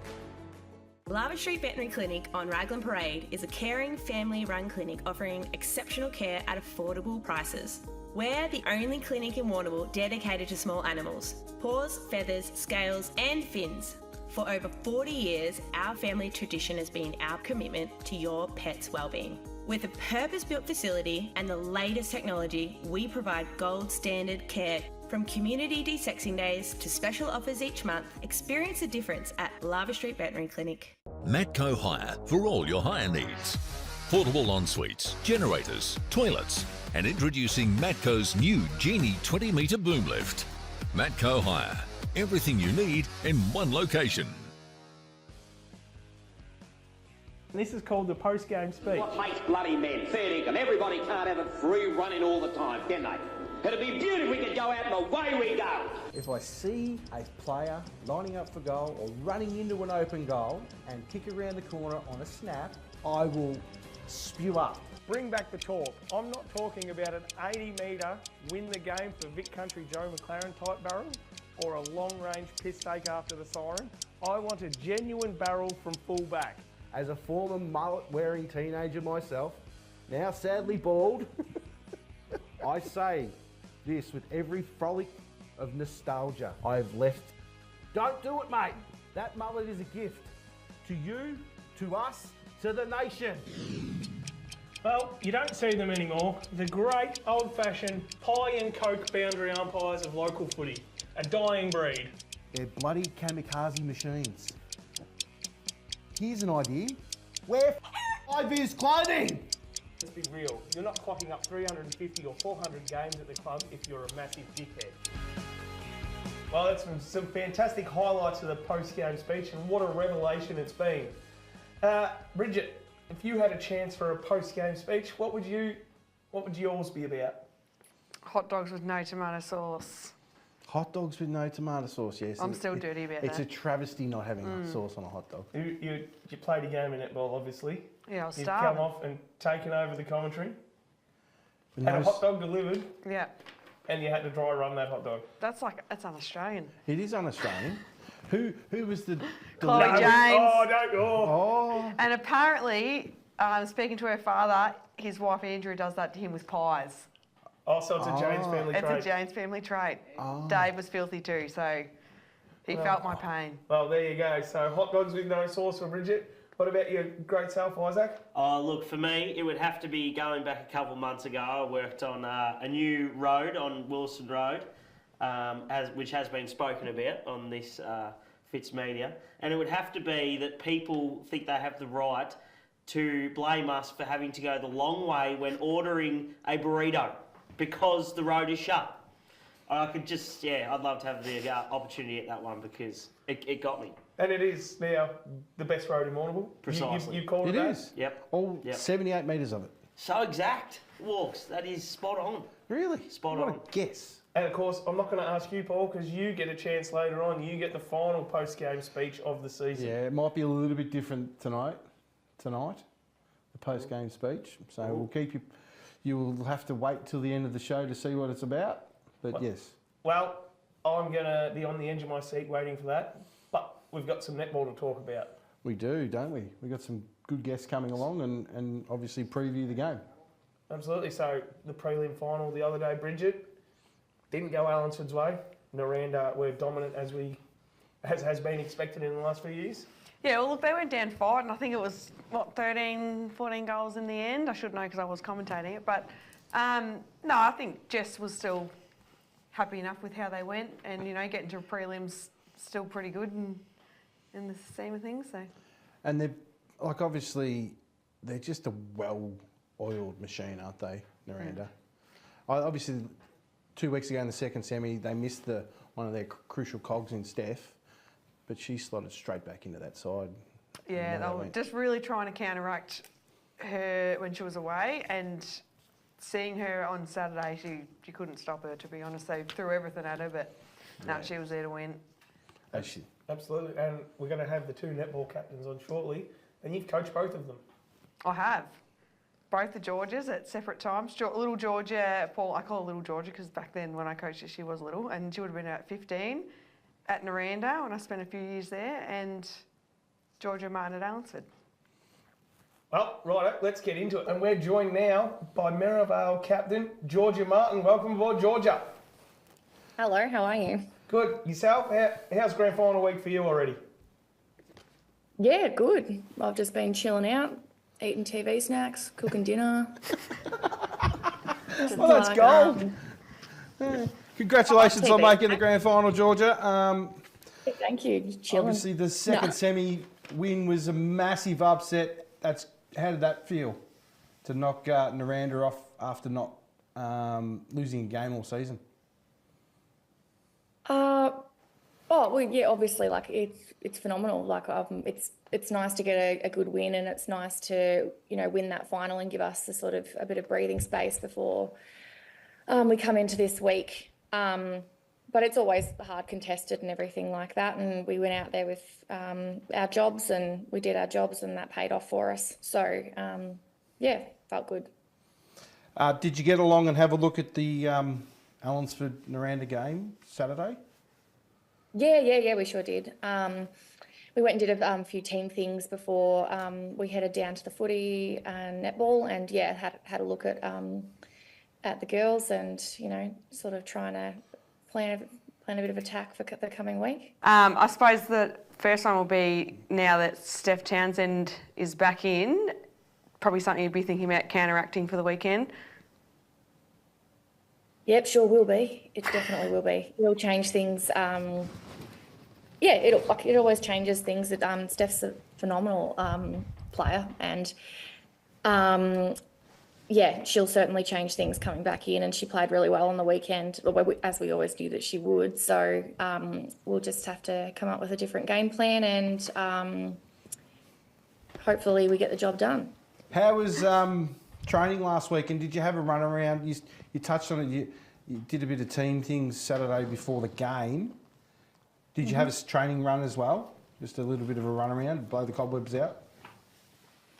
Lava Street Veterinary Clinic on Raglan Parade is a caring, family-run clinic offering exceptional care at affordable prices. We're the only clinic in Warrnambool dedicated to small animals. Paws, feathers, scales and fins. For over 40 years, our family tradition has been our commitment to your pet's well-being. With a purpose-built facility and the latest technology, we provide gold standard care. From community de-sexing days to special offers each month, experience the difference at Lava Street Veterinary Clinic. Matco Hire for all your hire needs. Portable ensuites, generators, toilets, and introducing Matco's new Genie 20-metre boom lift. Matco Hire, everything you need in one location. This is called the post-game speech. What makes bloody men? Fair income. Everybody can't have a free running all the time, can they? It'd be beautiful if we could go out and away we go. If I see a player lining up for goal or running into an open goal and kick around the corner on a snap, I will spew up. Bring back the talk. I'm not talking about an 80-metre win the game for Vic Country Joe McLaren type barrel or a long-range piss take after the siren. I want a genuine barrel from full back. As a former mullet-wearing teenager myself, now sadly bald, I say this with every frolic of nostalgia I've left. Don't do it, mate. That mullet is a gift to you, to us, to the nation. Well, you don't see them anymore. The great old-fashioned pie and coke boundary umpires of local footy. A dying breed. They're bloody kamikaze machines. Here's an idea. Wear high-vis clothing! Let's be real, you're not clocking up 350 or 400 games at the club if you're a massive dickhead. Well, that's some fantastic highlights of the post-game speech, and what a revelation it's been. Bridget, if you had a chance for a post-game speech, what would yours be about? Hot dogs with no tomato sauce. Hot dogs with no tomato sauce, yes. I'm still dirty about It's that. a travesty not having sauce on a hot dog. You played a game in netball, obviously. Yeah, I was You've starving. come off and taken over the commentary. But Had a no hot dog delivered. Yeah. And you had to dry run that hot dog. That's un-Australian. It is un-Australian. Who was the... Chloe delivery- James. Oh, don't go. Oh. And apparently, speaking to her father, his wife Andrew does that to him with pies. Oh, so it's a James family trait. It's a James family trait. Oh. Dave was filthy too, so he felt my pain. Well, there you go. So hot dogs with no sauce for Bridget. What about your great self, Isaac? Oh, look, for me, it would have to be going back a couple of months ago. I worked on a new road on Wilson Road, which has been spoken about on this Fitz Media. And it would have to be that people think they have the right to blame us for having to go the long way when ordering a burrito because the road is shut. I could just, I'd love to have the opportunity at that one because it got me. And it is now the best road in Warrnambool. Precisely. You called it It that? is. Yep. All Yep. 78 metres of it. So exact, Walks. That is spot on. Really? Spot what on. a guess. And of course, I'm not going to ask you, Paul, because you get a chance later on. You get the final post-game speech of the season. Yeah, it might be a little bit different tonight, the post-game speech. So we'll keep you... You will have to wait till the end of the show to see what it's about. But yes. Well, I'm going to be on the edge of my seat waiting for that. But we've got some netball to talk about. We do, don't we? We've got some good guests coming along and obviously preview the game. Absolutely. So the prelim final the other day, Bridget, didn't go Allansford's way. Nirranda were dominant as has been expected in the last few years. Yeah, well, look, they went down 5, and I think it was, 13, 14 goals in the end. I should know because I was commentating it. But, no, I think Jess was still happy enough with how they went. And, getting to prelims still pretty good in the scheme of things. So. And they're, obviously, they're just a well-oiled machine, aren't they, Nirranda? Obviously, 2 weeks ago in the second semi, they missed one of their crucial cogs in Steph. But she slotted straight back into that side. Yeah, they were just really trying to counteract her when she was away, and seeing her on Saturday, she couldn't stop her, to be honest. They threw everything at her, but no, she was there to win. Absolutely, and we're going to have the 2 netball captains on shortly, and you've coached both of them. I have. Both the Georges at separate times. Little Georgia, Paul, I call her Little Georgia because back then when I coached her, she was little, and she would have been about 15. At Nirranda when I spent a few years there, and Georgia Martin at Allansford. Well, right, let's get into it. And we're joined now by Merrivale captain, Georgia Martin. Welcome aboard, Georgia. Hello, how are you? Good. Yourself? How's grand final week for you already? Yeah, good. I've just been chilling out, eating TV snacks, cooking dinner. Well, that's gold. Congratulations on making the grand final, Georgia. Thank you. Chilling. Obviously, the second semi win was a massive upset. How did that feel to knock Nirranda off after not losing a game all season? Obviously, it's phenomenal. It's nice to get a good win, and it's nice to win that final and give us a bit of breathing space before we come into this week. But it's always hard contested and everything like that. And we went out there with our jobs, and we did our jobs, and that paid off for us. So, felt good. Did you get along and have a look at the Allansford Nirranda game Saturday? Yeah, we sure did. We went and did a few team things before we headed down to the footy and netball, and had a look at the girls, and sort of trying to plan a bit of attack for the coming week. I suppose the first one will be now that Steph Townsend is back in, probably something you'd be thinking about counteracting for the weekend. Yep, sure will be. It definitely will be. It'll change things. It always changes things. Steph's a phenomenal player, and she'll certainly change things coming back in. And she played really well on the weekend, as we always knew that she would. So we'll just have to come up with a different game plan, and hopefully we get the job done. How was training last week, and did you have a run around? You touched on it. You did a bit of team things Saturday before the game. Did you have a training run as well? Just a little bit of a run around, blow the cobwebs out?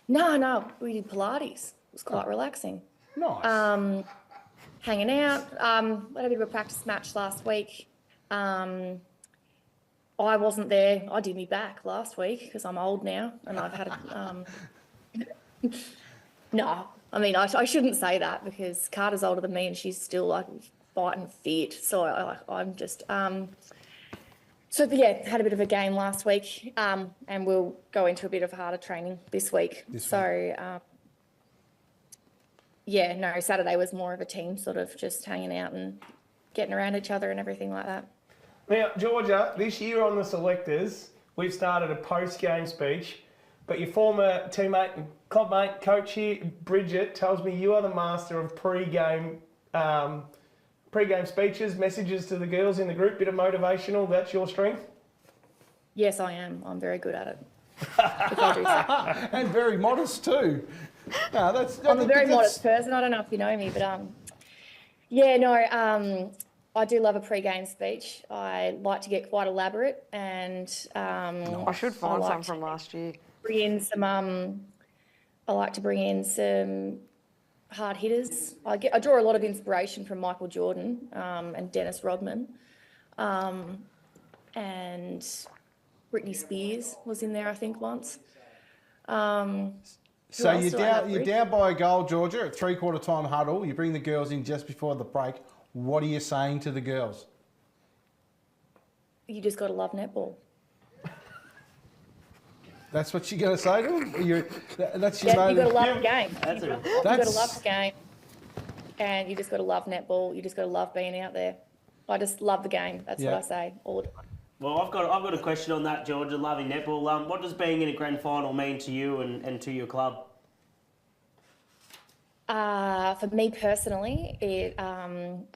No, we did Pilates. It was quite relaxing. Nice. Hanging out. We had a bit of a practice match last week. I wasn't there. I did me back last week because I'm old now and I've had a... No, I mean, I shouldn't say that because Carter's older than me and she's still like fighting fit. So I'm just... had a bit of a game last week, and we'll go into a bit of harder training this week. Saturday was more of a team sort of just hanging out and getting around each other and everything like that. Now, Georgia, this year on the Selectors, we've started a post-game speech, but your former teammate and clubmate, coach here, Bridget, tells me you are the master of pre-game speeches, messages to the girls in the group, bit of motivational, that's your strength? Yes, I am. I'm very good at it. If I do so. And very modest too. No, I'm a very modest person. I don't know if you know me, but I do love a pre-game speech. I like to get quite elaborate, and I should find some from last year. Bring in some. I like to bring in some hard hitters. I draw a lot of inspiration from Michael Jordan and Dennis Rodman, and Britney Spears was in there, I think, once. So you're down by a goal, Georgia, at three-quarter time huddle. You bring the girls in just before the break. What are you saying to the girls? You just got to love netball. That's what you're going to say to them? You got to love the game. You got to love the game, and you just got to love netball. You just got to love being out there. I just love the game. That's what I say all the time. Well, I've got a question on that, Georgia, loving netball. What does being in a grand final mean to you and to your club? For me personally,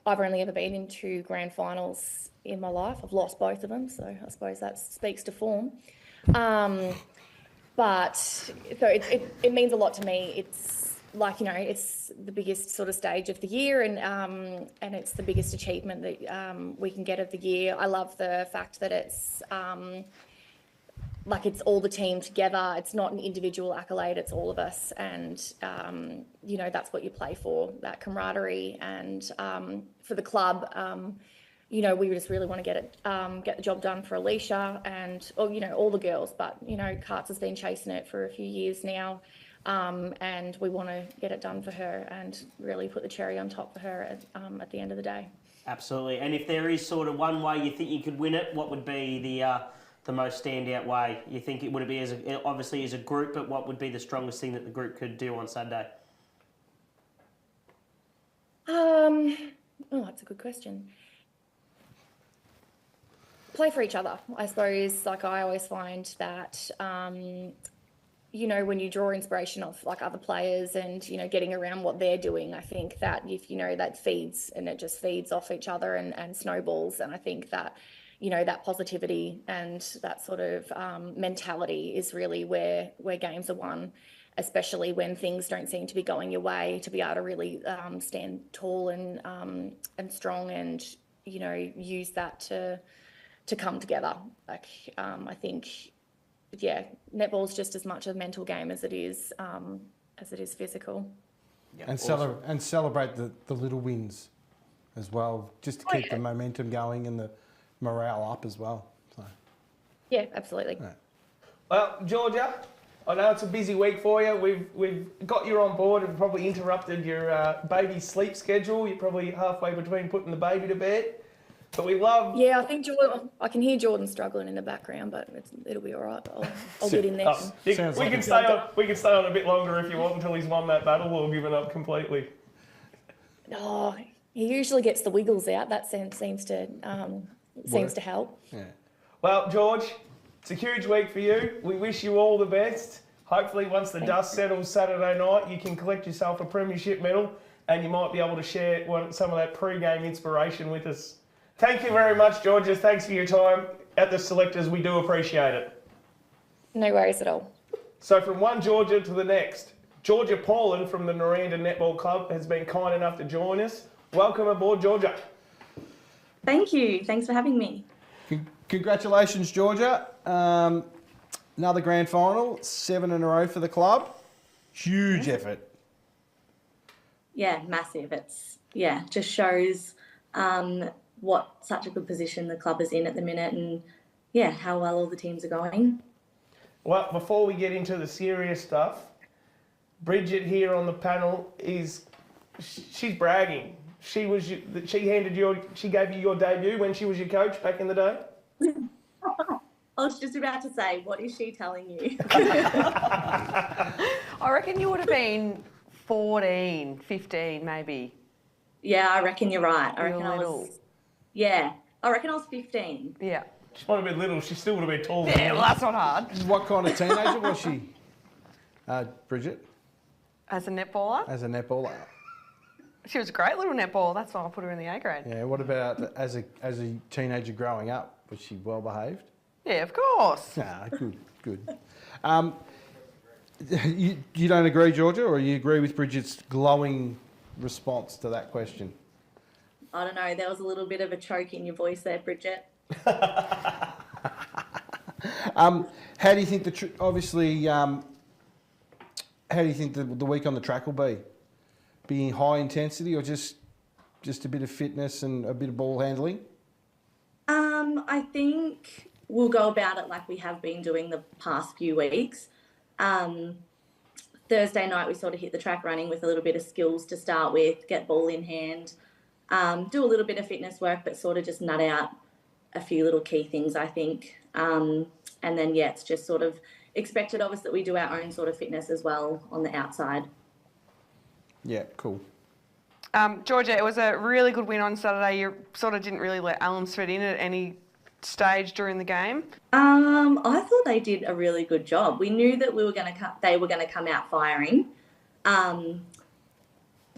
I've only ever been in 2 grand finals in my life. I've lost both of them, so I suppose that speaks to form. But so it means a lot to me. It's like, it's the biggest sort of stage of the year, and it's the biggest achievement that we can get of the year. I love the fact that it's like it's all the team together. It's not an individual accolade. It's all of us, and that's what you play for, that camaraderie. And for the club, we just really want to get the job done for Alicia and all the girls. But Karts has been chasing it for a few years now. And we want to get it done for her and really put the cherry on top for her at the end of the day. Absolutely. And if there is sort of one way you think you could win it, what would be the most standout way? You think it would be obviously as a group, but what would be the strongest thing that the group could do on Saturday? That's a good question. Play for each other, I suppose. Like, I always find that when you draw inspiration off like other players and, getting around what they're doing, I think that if, that feeds, and it just feeds off each other and snowballs. And I think that, that positivity and that sort of mentality is really where games are won, especially when things don't seem to be going your way, to be able to really stand tall and strong and, use that to come together. Like, I think, netball's just as much a mental game as it is physical. Yeah, and celebrate the little wins as well, just to keep the momentum going and the morale up as well. So. Yeah, absolutely. Yeah. Well, Georgia, I know it's a busy week for you. We've got you on board and probably interrupted your baby's sleep schedule. You're probably halfway between putting the baby to bed. But we love... Yeah, I think I can hear Jordan struggling in the background, but it'll be all right. I'll get in there. We can stay on a bit longer if you want until he's won that battle or given up completely. Oh, He usually gets the wiggles out. That seems to help. Yeah. Well, George, it's a huge week for you. We wish you all the best. Hopefully, once the dust settles Saturday night, you can collect yourself a premiership medal and you might be able to share some of that pre-game inspiration with us. Thank you very much, Georgia. Thanks for your time at the Selectors. We do appreciate it. No worries at all. So from one Georgia to the next, Georgia Paulen from the Nirranda Netball Club has been kind enough to join us. Welcome aboard, Georgia. Thank you. Thanks for having me. Congratulations, Georgia. Another grand final, 7 in a row for the club. Huge effort. Yeah, massive. Just shows what such a good position the club is in at the minute and, how well all the teams are going. Well, before we get into the serious stuff, Bridget here on the panel she's bragging. She gave you your debut when she was your coach back in the day? I was just about to say, what is she telling you? I reckon you would have been 14, 15 maybe. Yeah, I reckon you're right. I reckon little. I reckon I was 15. Yeah. She might have been little, she still would have been taller. Yeah, well, that's not hard. What kind of teenager was she, Bridget? As a netballer? As a netballer. She was a great little netballer. That's why I put her in the A grade. Yeah. What about as a teenager growing up? Was she well behaved? Yeah, of course. Ah, good. You don't agree, Georgia, or you agree with Bridget's glowing response to that question? I don't know. There was a little bit of a choke in your voice there, Bridget. How do you think how do you think the week on the track will be? Be high intensity or just a bit of fitness and a bit of ball handling? I think we'll go about it like we have been doing the past few weeks. Thursday night we sort of hit the track running with a little bit of skills to start with, get ball in hand, do a little bit of fitness work, but sort of just nut out a few little key things, I think. And then, it's just sort of expected of us that we do our own sort of fitness as well on the outside. Yeah, cool. Georgia, it was a really good win on Saturday. You sort of didn't really let Allansford in at any stage during the game. I thought they did a really good job. We knew that they were going to come out firing.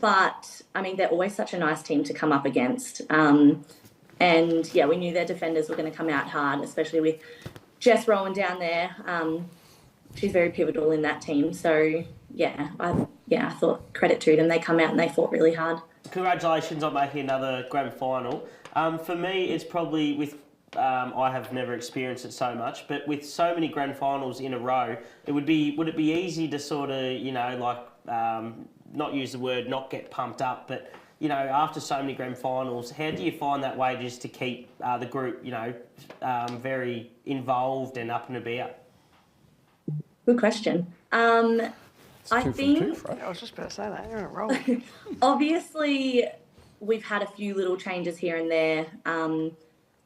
But, I mean, they're always such a nice team to come up against. And, we knew their defenders were going to come out hard, especially with Jess Rowan down there. She's very pivotal in that team. So, I thought credit to them. They come out and they fought really hard. Congratulations on making another grand final. For me, it's probably with... I have never experienced it so much, but with so many grand finals in a row, would it be easy to sort of, not use the word not get pumped up, but, after so many grand finals, how do you find that way just to keep the group, very involved and up and about? Good question. I think... I was just about to say that. You're on a roll. Obviously, we've had a few little changes here and there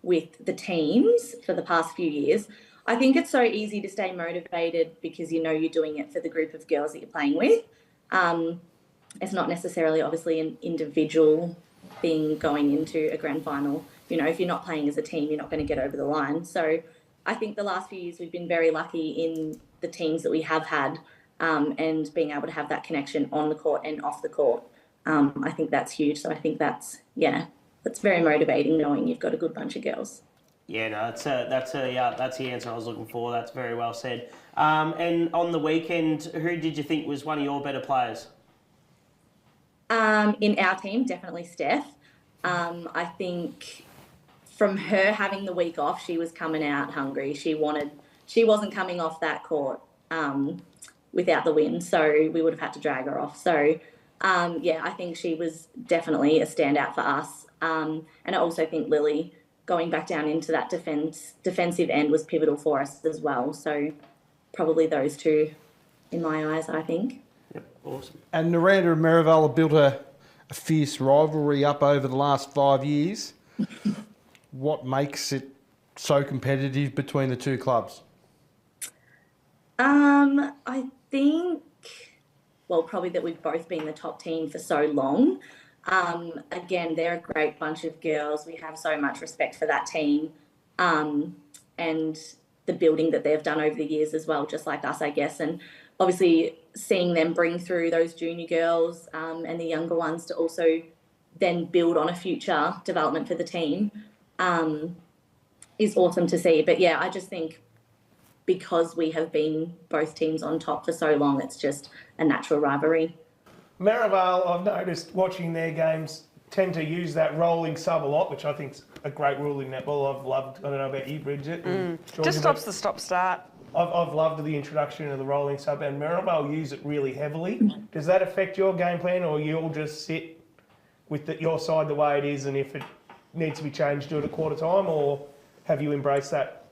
with the teams for the past few years. I think it's so easy to stay motivated because you're doing it for the group of girls that you're playing with. It's not necessarily obviously an individual thing going into a grand final. If you're not playing as a team, you're not going to get over the line. So I think the last few years we've been very lucky in the teams that we have had and being able to have that connection on the court and off the court. I think that's huge. So I think that's very motivating knowing you've got a good bunch of girls. Yeah, no, that's the answer I was looking for. That's very well said. And on the weekend, who did you think was one of your better players? In our team, definitely Steph. I think from her having the week off, she was coming out hungry. She wasn't coming off that court without the win, so we would have had to drag her off. So, I think she was definitely a standout for us. And I also think Lily going back down into that defensive end was pivotal for us as well. So probably those two in my eyes, I think. Yep, awesome. And Nirranda and Merrivale have built a fierce rivalry up over the last 5 years. What makes it so competitive between the two clubs? I think, probably that we've both been the top team for so long. Again, they're a great bunch of girls. We have so much respect for that team, and the building that they've done over the years as well, just like us, I guess. And obviously seeing them bring through those junior girls and the younger ones to also then build on a future development for the team is awesome to see. But yeah, I just think because we have been both teams on top for so long, it's just a natural rivalry. Merrivale, I've noticed watching their games, tend to use that rolling sub a lot, which I think's a great rule in netball. I've loved, I don't know about you, Bridget. Just stops the stop-start. I've loved the introduction of the rolling sub, and Merrivale use it really heavily. Does that affect your game plan, or you'll just sit with your side the way it is, and if it needs to be changed, do it at quarter time, or have you embraced that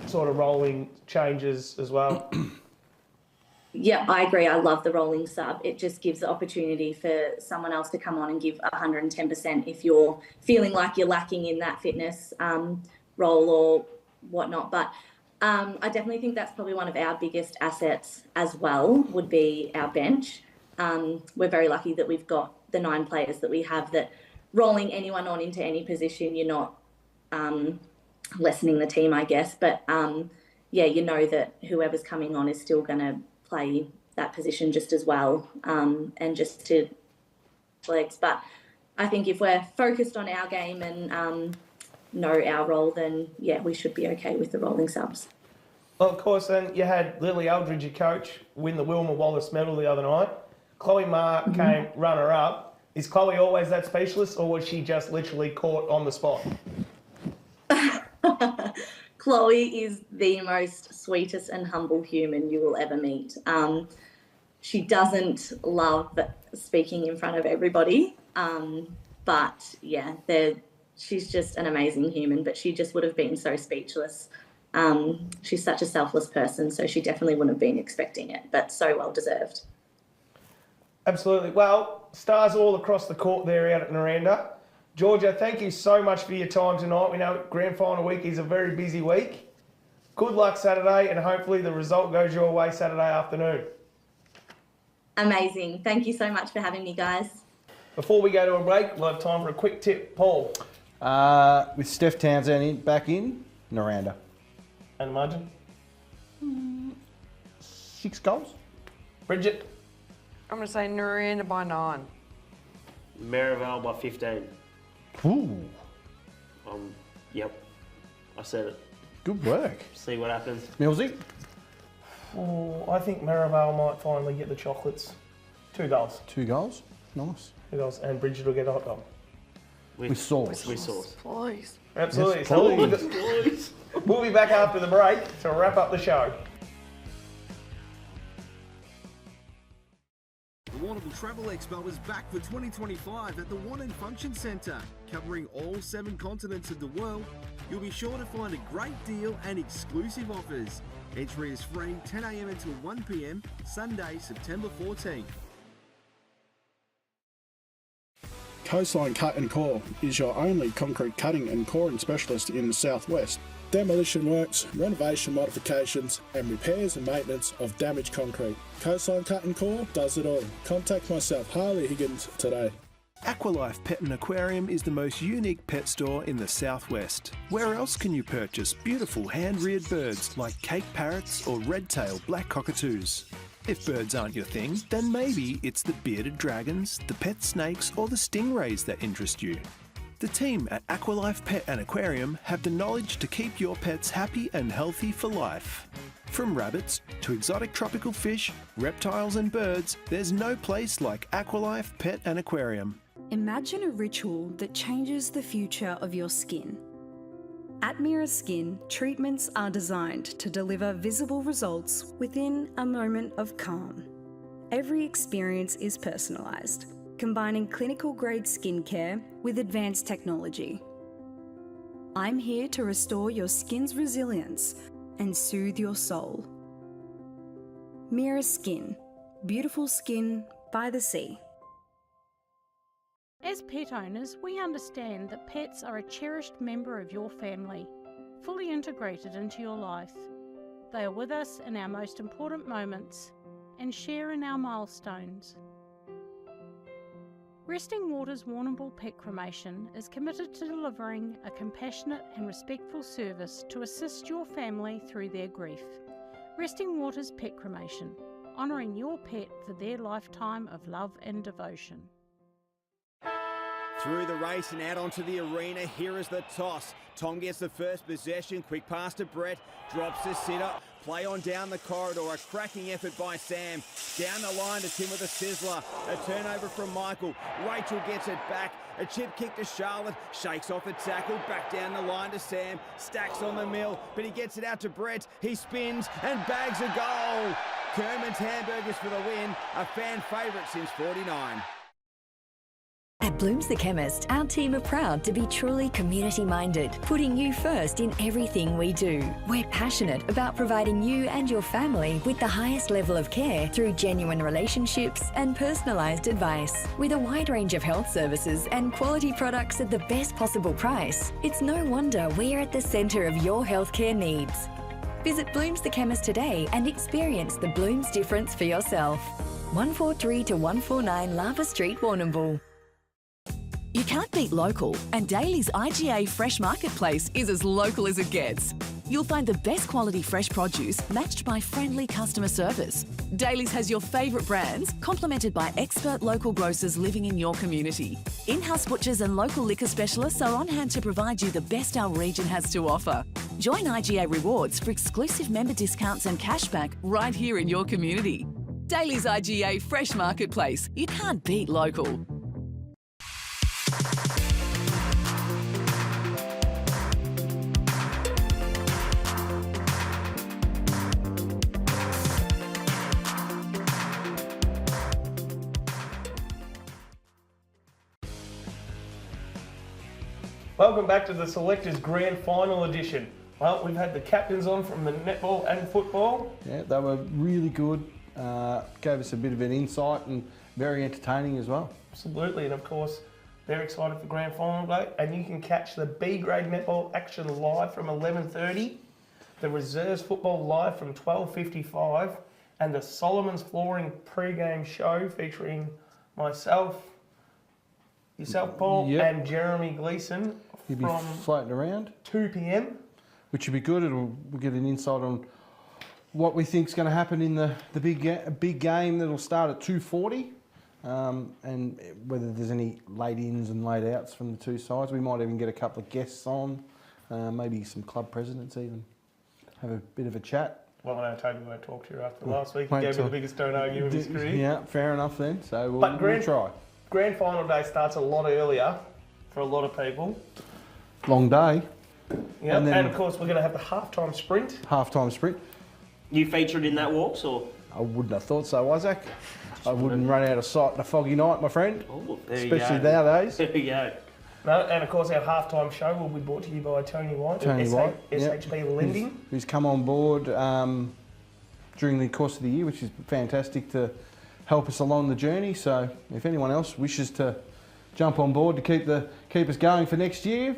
sort of rolling changes as well? Yeah, I agree. I love the rolling sub. It just gives the opportunity for someone else to come on and give 110% if you're feeling like you're lacking in that fitness role or whatnot. But I definitely think that's probably one of our biggest assets as well, would be our bench. We're very lucky that we've got the 9 players that we have, that rolling anyone on into any position, you're not lessening the team, I guess. But yeah, you know that whoever's coming on is still going to play that position just as well, and just to legs. But I think if we're focused on our game and know our role, then yeah, we should be okay with the rolling subs. Well, of course, then you had Lily Eldridge, your coach, win the Wilma Wallace medal the other night. Chloe Marr came runner-up. Is Chloe always that specialist, or was she just literally caught on the spot? Chloe is the most sweetest and humble human you will ever meet. She doesn't love speaking in front of everybody, but yeah, she's just an amazing human, but she just would have been so speechless. She's such a selfless person, so she definitely wouldn't have been expecting it, but so well deserved. Absolutely. Well, stars all across the court there out at Nirranda. Georgia, thank you so much for your time tonight. We know grand final week is a very busy week. Good luck Saturday, and hopefully the result goes your way Saturday afternoon. Amazing. Thank you so much for having me, guys. Before we go to a break, we'll have time for a quick tip. Paul. With Steph Townsend back in, Nirranda. And margin? 6 goals. Bridget. I'm going to say Nirranda by 9. Merrivale by 15. Ooh. Yep. I said it. Good work. See what happens. Millsy. Oh, I think Merrivale might finally get the chocolates. 2 goals. 2 goals. Nice. 2 goals. And Bridget will get a hot dog. With sauce. With sauce. Please. Absolutely. Yes, So please. we'll be back after the break to wrap up the show. The Warrnambool Travel Expo is back for 2025 at the Warrnambool Function Centre. Covering all 7 continents of the world, you'll be sure to find a great deal and exclusive offers. Entry is free 10 a.m. until 1 p.m, Sunday, September 14th. Coastline Cut and Core is your only concrete cutting and coring specialist in the southwest. Demolition works, renovation modifications and repairs and maintenance of damaged concrete. Coastline Cut and Core does it all. Contact myself, Harley Higgins, today. Aqualife Pet and Aquarium is the most unique pet store in the southwest. Where else can you purchase beautiful hand-reared birds like Cape parrots or red-tailed black cockatoos? If birds aren't your thing, then maybe it's the bearded dragons, the pet snakes or the stingrays that interest you. The team at Aqualife Pet and Aquarium have the knowledge to keep your pets happy and healthy for life. From rabbits to exotic tropical fish, reptiles and birds, there's no place like Aqualife Pet and Aquarium. Imagine a ritual that changes the future of your skin. At Mira Skin, treatments are designed to deliver visible results within a moment of calm. Every experience is personalised, combining clinical-grade skincare with advanced technology. I'm here to restore your skin's resilience and soothe your soul. Mira Skin, beautiful skin by the sea. As pet owners, we understand that pets are a cherished member of your family, fully integrated into your life. They are with us in our most important moments and share in our milestones. Resting Waters Warrnambool Pet Cremation is committed to delivering a compassionate and respectful service to assist your family through their grief. Resting Waters Pet Cremation, honouring your pet for their lifetime of love and devotion. Through the race and out onto the arena, here is the toss. Tom gets the first possession, quick pass to Brett, drops the sitter, play on down the corridor, a cracking effort by Sam. Down the line to Tim with a sizzler, a turnover from Michael. Rachel gets it back, a chip kick to Charlotte, shakes off the tackle, back down the line to Sam, stacks on the mill, but he gets it out to Brett, he spins and bags a goal. Kerman's Hamburgers for the win, a fan favourite since 49. At Blooms the Chemist, our team are proud to be truly community-minded, putting you first in everything we do. We're passionate about providing you and your family with the highest level of care through genuine relationships and personalised advice. With a wide range of health services and quality products at the best possible price, it's no wonder we're at the centre of your healthcare needs. Visit Blooms the Chemist today and experience the Blooms difference for yourself. 143 to 149 Lava Street, Warrnambool. You can't beat local, and Daly's IGA Fresh Marketplace is as local as it gets. You'll find the best quality fresh produce matched by friendly customer service. Daly's has your favourite brands, complemented by expert local grocers living in your community. In-house butchers and local liquor specialists are on hand to provide you the best our region has to offer. Join IGA Rewards for exclusive member discounts and cashback right here in your community. Daly's IGA Fresh Marketplace. You can't beat local. Welcome back to the Selectors Grand Final edition. Well, we've had the captains on from the netball and football. Yeah, they were really good. Gave us a bit of an insight and very entertaining as well. Absolutely, and of course, they're excited for Grand Final day. And you can catch the B-grade netball action live from 11:30, the reserves football live from 12:55, and the Solomon's Flooring pre-game show featuring myself, yourself, Paul, and Jeremy Gleeson. You'll be floating around. 2 p.m. Which will be good. We'll get an insight on what we think is going to happen in the big game that'll start at 2:40, and whether there's any late ins and late outs from the two sides. We might even get a couple of guests on, maybe some club presidents even. Have a bit of a chat. Well, I know Toby won't talk to you after last week. He gave me the biggest don't argue of his career. Yeah, fair enough then. So we'll try. Grand Final day starts a lot earlier for a lot of people. Long day. Yeah, and of course we're going to have the halftime sprint. Halftime sprint. You featured in that walks, or? I wouldn't have thought so, Isaac. I wouldn't run out of sight on a foggy night, my friend. Oh, there especially you go. Nowadays. There you go. No, and of course our halftime show will be brought to you by Tony White of SHB Lending. Who's come on board during the course of the year, which is fantastic to help us along the journey. So if anyone else wishes to jump on board to keep us going for next year,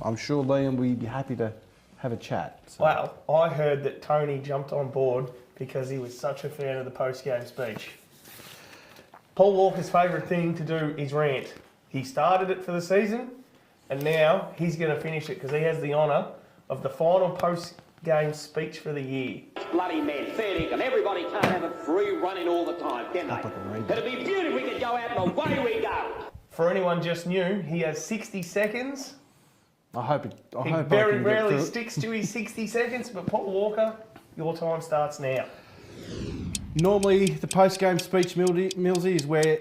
I'm sure Liam will be happy to have a chat. So. Well, I heard that Tony jumped on board because he was such a fan of the post-game speech. Paul Walker's favourite thing to do is rant. He started it for the season, and now he's going to finish it because he has the honour of the final post-game speech for the year. Bloody man, fair dinkum. Everybody can't have a free running all the time, can they? It'd be beautiful if we could go out and away we go. For anyone just new, he has 60 seconds. I hope he very rarely sticks to his 60 seconds, but Paul Walker, your time starts now. Normally, the post-game speech, Millsy, is where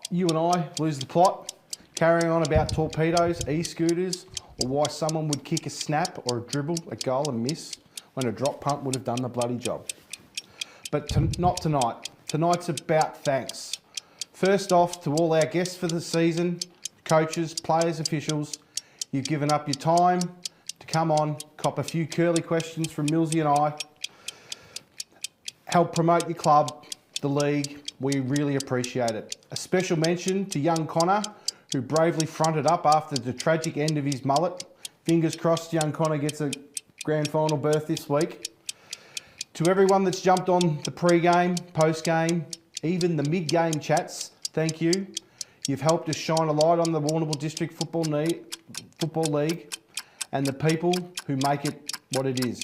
you and I lose the plot, carrying on about torpedoes, e-scooters, or why someone would kick a snap or a dribble, a goal and miss, when a drop punt would have done the bloody job. But not tonight. Tonight's about thanks. First off, to all our guests for the season, coaches, players, officials, you've given up your time to come on, cop a few curly questions from Millsy and I, help promote your club, the league. We really appreciate it. A special mention to young Connor, who bravely fronted up after the tragic end of his mullet. Fingers crossed young Connor gets a grand final berth this week. To everyone that's jumped on the pre-game, post-game, even the mid-game chats, thank you. You've helped us shine a light on the Warrnambool District Football League and the people who make it what it is.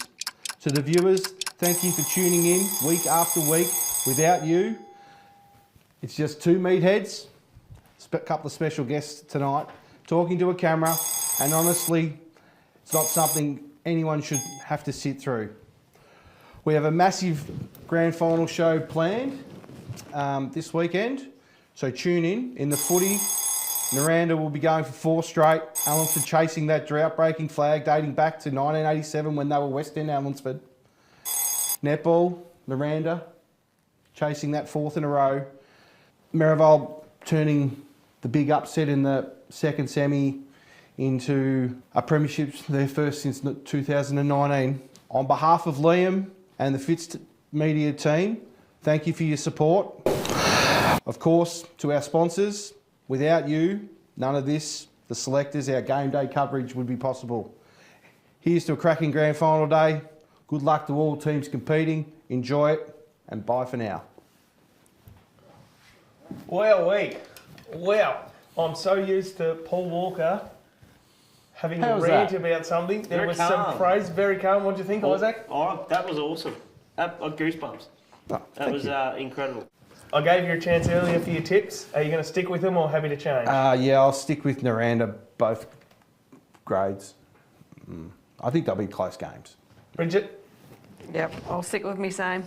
To the viewers, thank you for tuning in week after week. Without you, it's just two meatheads, a couple of special guests tonight, talking to a camera, and honestly, it's not something anyone should have to sit through. We have a massive grand final show planned this weekend, so tune in. In the footy, Nirranda will be going for 4 straight. Allansford chasing that drought-breaking flag dating back to 1987 when they were West End Allansford. Netball, Nirranda, chasing that 4th in a row. Merrivale turning the big upset in the second semi into a premiership, their first since 2019. On behalf of Liam and the Fitz Media team, thank you for your support. Of course, to our sponsors, without you, none of this, the Selectors, our game day coverage would be possible. Here's to a cracking grand final day. Good luck to all teams competing. Enjoy it, and bye for now. Wow, I'm so used to Paul Walker having a rant about something. There was some praise, very calm. What do you think, Isaac? Oh, that was awesome. Goosebumps. That was incredible. I gave you a chance earlier for your tips. Are you going to stick with them or happy to change? Yeah, I'll stick with Nirranda, both grades. I think they'll be close games. Bridget? Yep, I'll stick with me same.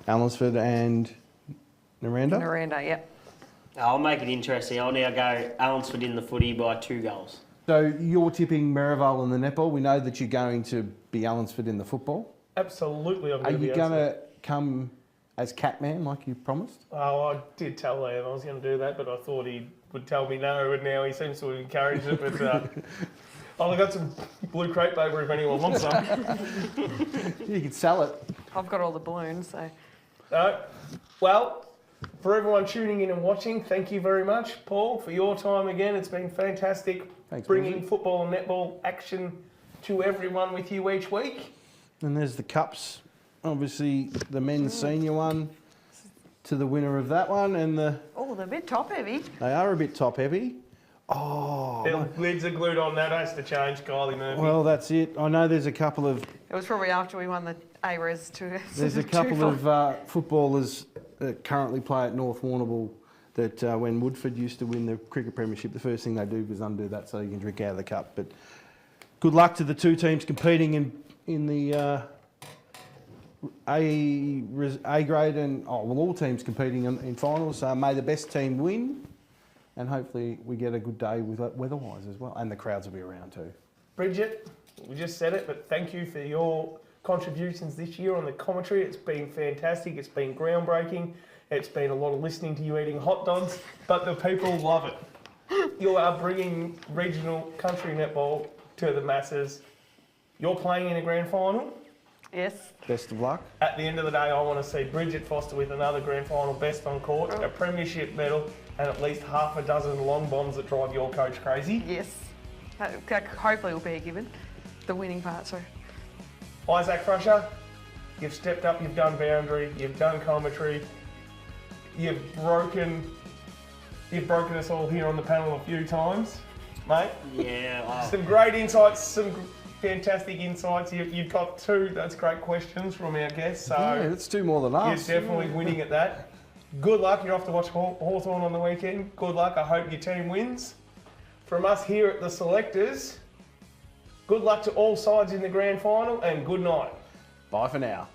Allansford and Nirranda? Nirranda, yep. I'll make it interesting. I'll now go Allansford in the footy by 2 goals. So you're tipping Merrivale in the netball. We know that you're going to be Allansford in the football. Absolutely, I'm Are going to be you going to come as Catman like you promised? Oh, I did tell Liam I was going to do that, but I thought he would tell me no, and now he seems to have encouraged it. But I've got some blue crepe paper if anyone wants some. You could sell it. I've got all the balloons, so. Well, for everyone tuning in and watching, thank you very much, Paul, for your time again. It's been fantastic. Thanks, bringing Millsy. football and netball action to everyone with you each week. And there's the cups. Obviously, the men's senior one to the winner of that one, and the. Oh, they're a bit top heavy. They are a bit top heavy. Oh. The lids are glued on. That has to change, Kylie Murphy. Well, that's it. I know there's a couple of. It was probably after we won the A-Res 2. There's a couple of footballers that currently play at North Warrnambool that when Woodford used to win the cricket premiership, the first thing they do was undo that so you can drink out of the cup. But good luck to the 2 teams competing in the A grade and all teams competing in finals. May the best team win, and hopefully we get a good day with weather-wise as well, and the crowds will be around too. Bridget, we just said it, but thank you for your contributions this year on the commentary. It's been fantastic. It's been groundbreaking. It's been a lot of listening to you eating hot dogs, but the people love it. You are bringing regional country netball to the masses. You're playing in a grand final. Yes. Best of luck. At the end of the day, I want to see Bridget Foster with another grand final best on court, a premiership medal, and at least half a dozen long bombs that drive your coach crazy. Yes. That hopefully will be a given. The winning part, sorry. Isaac Frusher, you've stepped up, you've done boundary, you've done commentary, you've broken us all here on the panel a few times, mate. Yeah. Some great insights, some fantastic insights. You've got 2, that's great questions from our guests. So yeah, that's 2 more than us. You're definitely winning at that. Good luck, you're off to watch Hawthorn on the weekend. Good luck, I hope your team wins. From us here at the Selectors, good luck to all sides in the grand final and good night. Bye for now.